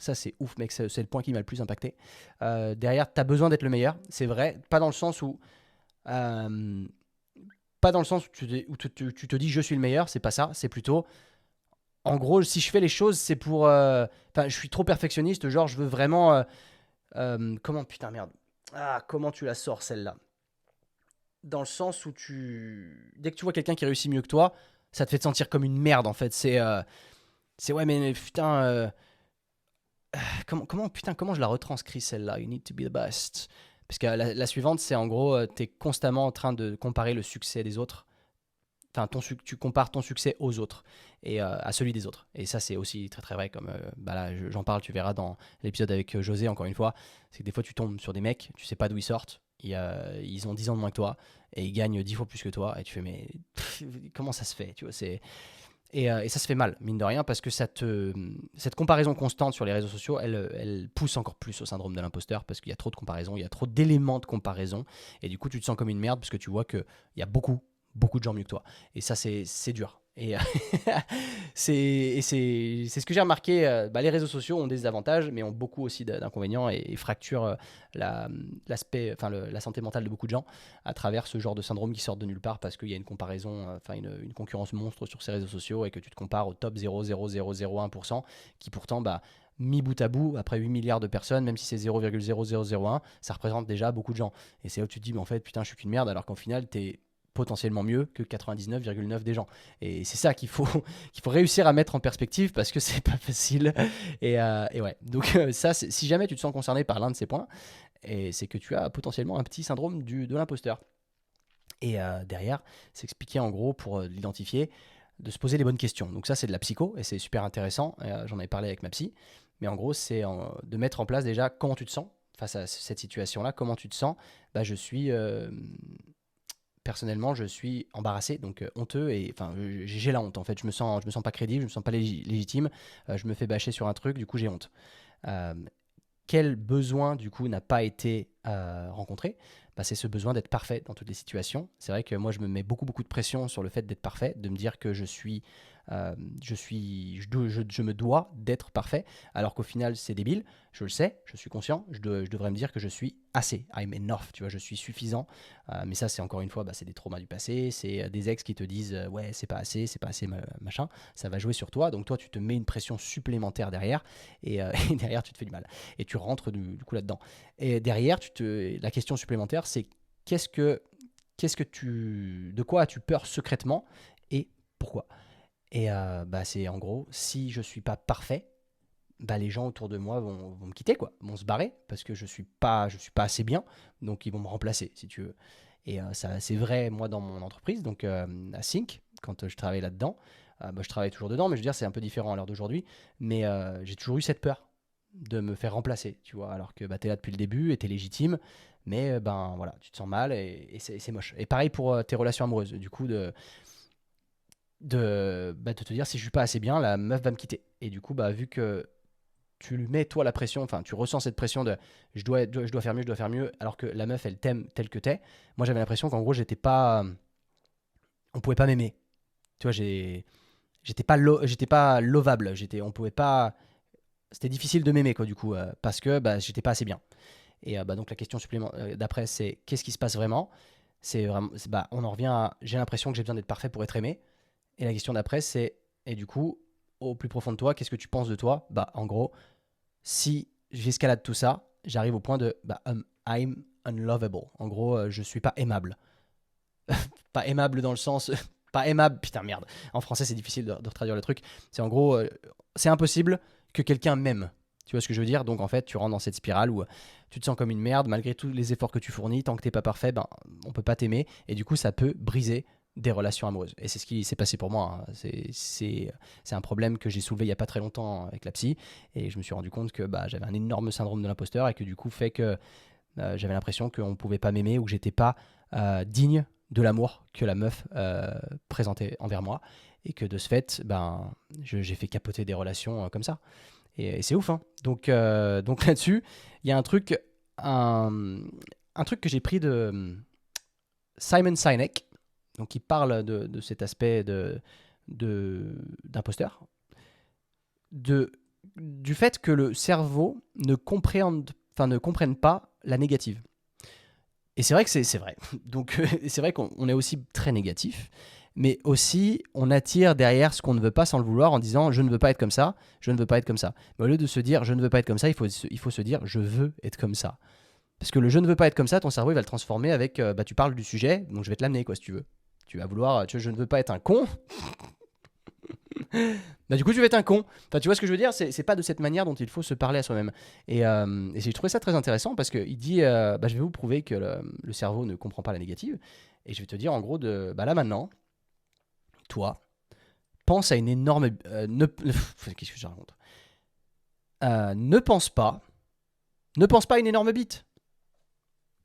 mec, c'est le point qui m'a le plus impacté. Derrière, t'as besoin d'être le meilleur, c'est vrai, pas dans le sens où tu te dis je suis le meilleur, c'est pas ça, c'est plutôt en gros si je fais les choses c'est pour je suis trop perfectionniste, genre je veux vraiment Comment, putain, merde. Ah, comment tu la sors celle-là? Dans le sens où dès que tu vois quelqu'un qui réussit mieux que toi, ça te fait te sentir comme une merde en fait. C'est ouais, mais putain, comment je la retranscris celle-là? You need to be the best. Parce que la suivante, c'est en gros, t'es constamment en train de comparer le succès des autres. Enfin, tu compares ton succès aux autres et à celui des autres. Et ça, c'est aussi très très vrai. Comme bah là, j'en parle, tu verras dans l'épisode avec José, encore une fois. C'est que des fois, tu tombes sur des mecs, tu sais pas d'où ils sortent. Ils ont 10 ans de moins que toi et ils gagnent 10 fois plus que toi. Et tu fais, mais comment ça se fait, tu vois, et ça se fait mal, mine de rien, parce que cette comparaison constante sur les réseaux sociaux, elle pousse encore plus au syndrome de l'imposteur, parce qu'il y a trop de comparaison, il y a trop d'éléments de comparaison, et du coup, tu te sens comme une merde, parce que tu vois qu'il y a beaucoup de gens mieux que toi. Et ça, c'est dur. Et c'est ce que j'ai remarqué. Les réseaux sociaux ont des avantages, mais ont beaucoup aussi d'inconvénients et fracturent la santé mentale de beaucoup de gens à travers ce genre de syndrome qui sort de nulle part parce qu'il y a une comparaison, une concurrence monstre sur ces réseaux sociaux et que tu te compares au top 0,0001% qui pourtant, mis bout à bout, après 8 milliards de personnes, même si c'est 0,0001, ça représente déjà beaucoup de gens. Et c'est là où tu te dis, mais en fait, putain, je suis qu'une merde, alors qu'en final, t'es potentiellement mieux que 99,9 des gens. Et c'est ça qu'il faut réussir à mettre en perspective parce que c'est pas facile. Et ouais. Donc ça, si jamais tu te sens concerné par l'un de ces points, et c'est que tu as potentiellement un petit syndrome de l'imposteur. Et derrière, c'est expliqué en gros pour l'identifier, de se poser les bonnes questions. Donc ça, c'est de la psycho et c'est super intéressant. J'en avais parlé avec ma psy. Mais en gros, c'est de mettre en place déjà comment tu te sens face à cette situation-là. Comment tu te sens? Je suis... personnellement, je suis embarrassé, donc honteux, et enfin, j'ai la honte en fait. Je me sens pas crédible, je me sens pas légitime. Je me fais bâcher sur un truc, du coup, j'ai honte. Euh, Quel besoin, du coup, n'a pas été rencontré? C'est ce besoin d'être parfait dans toutes les situations. C'est vrai que moi, je me mets beaucoup de pression sur le fait d'être parfait, de me dire que je me dois d'être parfait, alors qu'au final, c'est débile. Je le sais, je suis conscient. Je devrais me dire que je suis assez. I'm enough, tu vois, je suis suffisant. Mais ça, c'est encore une fois, c'est des traumas du passé. C'est des ex qui te disent, ouais, c'est pas assez, machin. Ça va jouer sur toi. Donc toi, tu te mets une pression supplémentaire derrière, et derrière, tu te fais du mal. Et tu rentres du coup là-dedans. Et derrière, la question supplémentaire, c'est de quoi as-tu peur secrètement et pourquoi? Et c'est en gros, si je suis pas parfait, les gens autour de moi vont me quitter, quoi, vont se barrer parce que je suis pas assez bien, donc ils vont me remplacer, si tu veux. Et ça, c'est vrai, moi, dans mon entreprise, donc à Sync, quand je travaillais là-dedans, je travaille toujours dedans, mais je veux dire, c'est un peu différent à l'heure d'aujourd'hui, mais j'ai toujours eu cette peur de me faire remplacer, tu vois, alors que t'es là depuis le début et t'es légitime, mais voilà, tu te sens mal et c'est moche. Et pareil pour tes relations amoureuses, du coup, de te dire si je suis pas assez bien, la meuf va me quitter. Et du coup, vu que tu lui mets toi la pression, enfin tu ressens cette pression de je dois faire mieux, alors que la meuf elle t'aime tel que t'es. Moi j'avais l'impression qu'en gros on pouvait pas m'aimer. Tu vois, j'étais pas lovable, on pouvait pas, c'était difficile de m'aimer quoi du coup parce que j'étais pas assez bien. Et donc la question supplémentaire d'après c'est qu'est-ce qui se passe vraiment? C'est vraiment, on en revient à j'ai l'impression que j'ai besoin d'être parfait pour être aimé. Et la question d'après, c'est, et du coup, au plus profond de toi, qu'est-ce que tu penses de toi? En gros, si j'escalade tout ça, j'arrive au point de I'm unlovable. En gros, je suis pas aimable. Pas aimable dans le sens. Pas aimable, putain merde. En français, c'est difficile de traduire le truc. C'est en gros, c'est impossible que quelqu'un m'aime. Tu vois ce que je veux dire? Donc en fait, tu rentres dans cette spirale où tu te sens comme une merde malgré tous les efforts que tu fournis. Tant que t'es pas parfait, on peut pas t'aimer. Et du coup, ça peut briser des relations amoureuses. Et c'est ce qui s'est passé pour moi, hein. C'est un problème que j'ai soulevé il y a pas très longtemps avec la psy. Et je me suis rendu compte que j'avais un énorme syndrome de l'imposteur et que du coup, fait que j'avais l'impression qu'on ne pouvait pas m'aimer ou que j'étais pas digne de l'amour que la meuf présentait envers moi. Et que de ce fait, j'ai fait capoter des relations comme ça. Et c'est ouf, hein. Donc là-dessus, il y a un truc que j'ai pris de Simon Sinek, donc il parle de cet aspect d'imposteur, du fait que le cerveau ne comprenne pas la négative. Et c'est vrai que c'est vrai. Donc c'est vrai qu'on est aussi très négatif, mais aussi on attire derrière ce qu'on ne veut pas sans le vouloir en disant je ne veux pas être comme ça, je ne veux pas être comme ça. Mais au lieu de se dire je ne veux pas être comme ça, il faut se dire je veux être comme ça. Parce que le je ne veux pas être comme ça, ton cerveau il va le transformer avec tu parles du sujet, donc je vais te l'amener quoi si tu veux. Tu vas vouloir, je ne veux pas être un con. Du coup tu vas être un con. Enfin tu vois ce que je veux dire, c'est pas de cette manière dont il faut se parler à soi-même. Et j'ai trouvé ça très intéressant parce qu'il dit je vais vous prouver que le cerveau ne comprend pas la négative. Et je vais te dire en gros là maintenant, toi, pense à une énorme... qu'est-ce que je raconte ne pense pas à une énorme bite.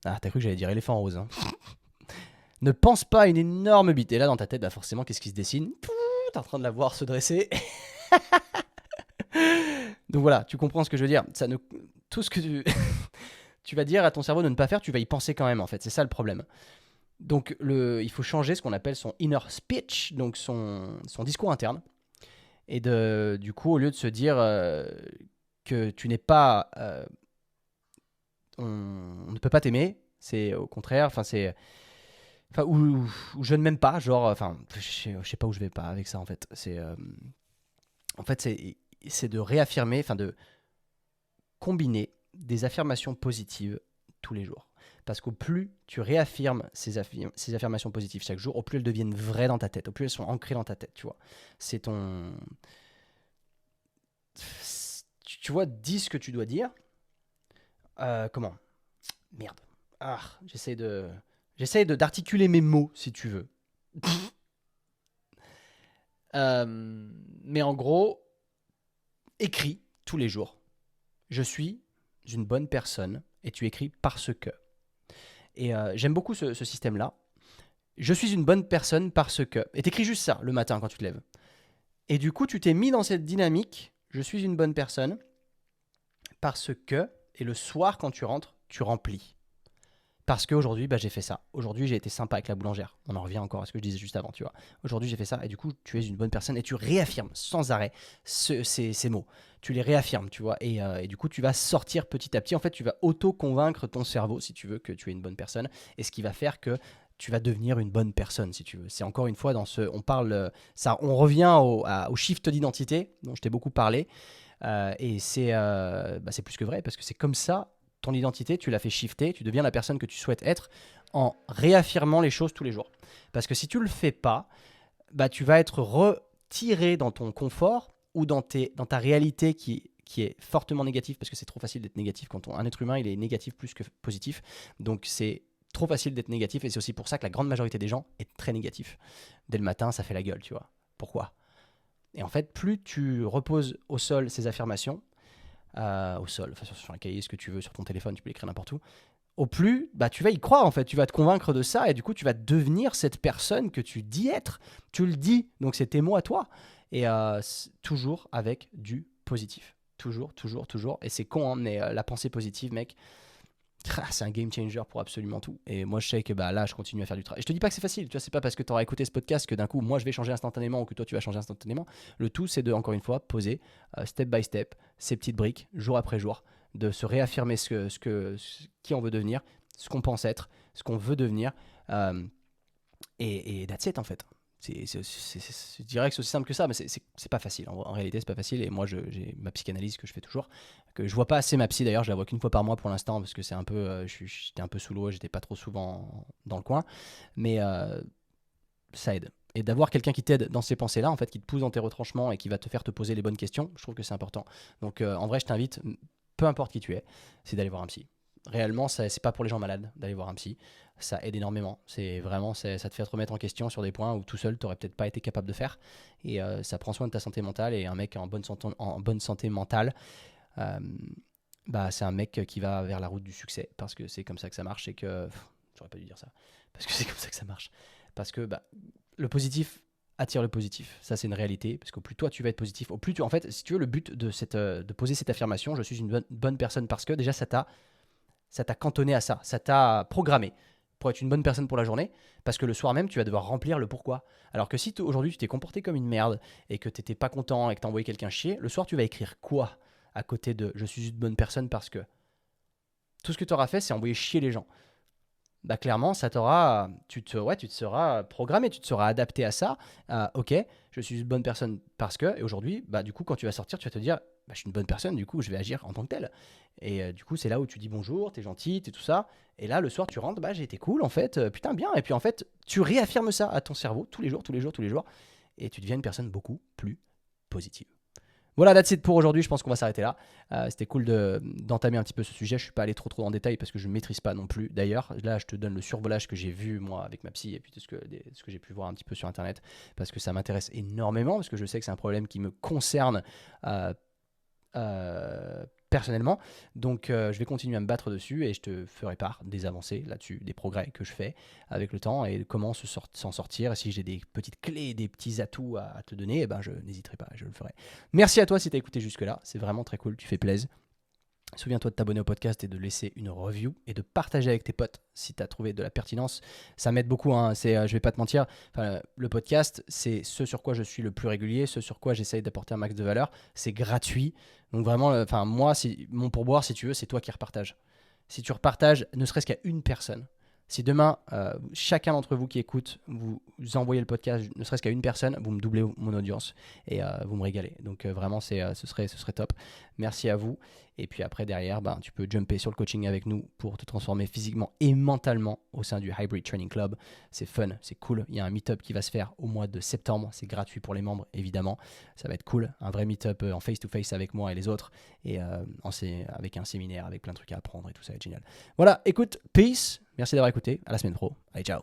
Ah, t'as cru que j'allais dire éléphant rose. Hein. Ne pense pas à une énorme bite. Et là, dans ta tête, forcément, qu'est-ce qui se dessine? T'es en train de la voir se dresser. Donc voilà, tu comprends ce que je veux dire. Tout ce que tu vas dire à ton cerveau de ne pas faire, tu vas y penser quand même, en fait. C'est ça le problème. Donc il faut changer ce qu'on appelle son inner speech, donc son discours interne. Et du coup, au lieu de se dire que tu n'es pas... on ne peut pas t'aimer, c'est au contraire, ou je ne m'aime pas, genre, je sais pas où je vais pas avec ça en fait. C'est de réaffirmer, de combiner des affirmations positives tous les jours. Parce qu'au plus tu réaffirmes ces affirmations positives chaque jour, au plus elles deviennent vraies dans ta tête, au plus elles sont ancrées dans ta tête, tu vois. C'est ton... Tu vois, dis ce que tu dois dire. Comment? Merde. J'essaie d'articuler mes mots, si tu veux. Mais en gros, écris tous les jours. Je suis une bonne personne et tu écris parce que. Et j'aime beaucoup ce système-là. Je suis une bonne personne parce que. Et t'écris juste ça le matin quand tu te lèves. Et du coup, tu t'es mis dans cette dynamique. Je suis une bonne personne parce que. Et le soir, quand tu rentres, tu remplis. Parce qu'aujourd'hui, j'ai fait ça. Aujourd'hui, j'ai été sympa avec la boulangère. On en revient encore à ce que je disais juste avant, tu vois. Aujourd'hui, j'ai fait ça. Et du coup, tu es une bonne personne et tu réaffirmes sans arrêt ces mots. Tu les réaffirmes, tu vois. Et du coup, tu vas sortir petit à petit. En fait, tu vas auto-convaincre ton cerveau, si tu veux, que tu es une bonne personne. Et ce qui va faire que tu vas devenir une bonne personne, si tu veux. C'est encore une fois dans ce... On revient au shift d'identité, dont je t'ai beaucoup parlé. Et c'est plus que vrai, parce que c'est comme ça ton identité, tu la fais shifter, tu deviens la personne que tu souhaites être en réaffirmant les choses tous les jours. Parce que si tu ne le fais pas, tu vas être retiré dans ton confort ou dans ta réalité qui est fortement négative, parce que c'est trop facile d'être négatif quand un être humain il est négatif plus que positif. Donc c'est trop facile d'être négatif et c'est aussi pour ça que la grande majorité des gens est très négatif. Dès le matin, ça fait la gueule, tu vois. Pourquoi? Et en fait, plus tu reposes au sol ces affirmations, au sol, sur un cahier, ce que tu veux, sur ton téléphone, tu peux l'écrire n'importe où, au plus, tu vas y croire en fait, tu vas te convaincre de ça et du coup tu vas devenir cette personne que tu dis être, tu le dis, donc c'est tes mots à toi. Et toujours avec du positif. Toujours, toujours, toujours. Et c'est con, hein, mais la pensée positive, mec, c'est un game changer pour absolument tout. Et moi, je sais que là, je continue à faire du travail. Je te dis pas que c'est facile, tu vois, c'est pas parce que tu auras écouté ce podcast que d'un coup, moi, je vais changer instantanément ou que toi, tu vas changer instantanément. Le tout, c'est de, encore une fois, poser step by step ces petites briques, jour après jour, de se réaffirmer qui on veut devenir, ce qu'on pense être, ce qu'on veut devenir. Et that's it, en fait. Je dirais que c'est aussi simple que ça, mais c'est pas facile. En réalité, c'est pas facile. Et moi, j'ai ma psychanalyse que je fais toujours. Que je vois pas assez ma psy d'ailleurs, je la vois qu'une fois par mois pour l'instant parce que c'est un peu, j'étais un peu sous l'eau, j'étais pas trop souvent dans le coin. Mais ça aide. Et d'avoir quelqu'un qui t'aide dans ces pensées-là, en fait, qui te pousse dans tes retranchements et qui va te faire te poser les bonnes questions, je trouve que c'est important. Donc en vrai, je t'invite, peu importe qui tu es, c'est d'aller voir un psy. Réellement, c'est pas pour les gens malades d'aller voir un psy. Ça aide énormément. C'est vraiment, ça te fait te remettre en question sur des points où tout seul, tu n'aurais peut-être pas été capable de faire. Et ça prend soin de ta santé mentale. Et un mec en bonne santé mentale, c'est un mec qui va vers la route du succès. Parce que c'est comme ça que ça marche. Et que. J'aurais pas dû dire ça. Parce que c'est comme ça que ça marche. Parce que le positif attire le positif. Ça, c'est une réalité. Parce qu'au plus toi, tu vas être positif, au plus tu. En fait, si tu veux, le but de poser cette affirmation, je suis une bonne personne parce que déjà, ça t'a cantonné à ça, ça t'a programmé pour être une bonne personne pour la journée, parce que le soir même, tu vas devoir remplir le pourquoi. Alors que si aujourd'hui, tu t'es comporté comme une merde et que tu n'étais pas content et que tu as envoyé quelqu'un chier, le soir, tu vas écrire quoi à côté de « je suis une bonne personne parce que ». Tout ce que tu auras fait, c'est envoyer chier les gens. bah clairement, tu te seras programmé, tu te seras adapté à ça. Ok, je suis une bonne personne parce que, et aujourd'hui, bah du coup, quand tu vas sortir, tu vas te dire, bah, je suis une bonne personne, du coup, je vais agir en tant que tel. Et du coup, c'est là où tu dis bonjour, t'es gentil, t'es tout ça. Et là, le soir, tu rentres, bah j'ai été cool, en fait, putain, bien. Et puis en fait, tu réaffirmes ça à ton cerveau tous les jours, tous les jours, tous les jours. Et tu deviens une personne beaucoup plus positive. Voilà, that's it pour aujourd'hui. Je pense qu'on va s'arrêter là. C'était cool d'entamer un petit peu ce sujet. Je suis pas allé trop en détail parce que je ne maîtrise pas non plus. D'ailleurs, là, je te donne le survolage que j'ai vu moi avec ma psy et puis ce que j'ai pu voir un petit peu sur internet parce que ça m'intéresse énormément parce que je sais que c'est un problème qui me concerne euh, personnellement. Donc je vais continuer à me battre dessus et je te ferai part des avancées là-dessus, des progrès que je fais avec le temps et comment s'en sortir. Et si j'ai des petites clés, des petits atouts à te donner, eh ben, je n'hésiterai pas, je le ferai. Merci à toi si tu as écouté jusque-là, c'est vraiment très cool, tu fais plaisir. Souviens-toi de t'abonner au podcast et de laisser une review et de partager avec tes potes si tu as trouvé de la pertinence. Ça m'aide beaucoup, hein. Je vais pas te mentir. Le podcast, c'est ce sur quoi je suis le plus régulier, ce sur quoi j'essaye d'apporter un max de valeur. C'est gratuit. Donc vraiment, moi, mon pourboire, si tu veux, c'est toi qui repartage. Si tu repartages ne serait-ce qu'à une personne, si demain, chacun d'entre vous qui écoute, vous envoyez le podcast, ne serait-ce qu'à une personne, vous me doublez mon audience et vous me régalez. Donc vraiment, ce serait top. Merci à vous. Et puis après, derrière, tu peux jumper sur le coaching avec nous pour te transformer physiquement et mentalement au sein du Hybrid Training Club. C'est fun, c'est cool. Il y a un meet-up qui va se faire au mois de septembre. C'est gratuit pour les membres, évidemment. Ça va être cool. Un vrai meet-up en face-to-face avec moi et les autres. Et avec un séminaire, avec plein de trucs à apprendre et tout ça va être génial. Voilà, écoute, peace. Merci d'avoir écouté. À la semaine pro. Allez, ciao.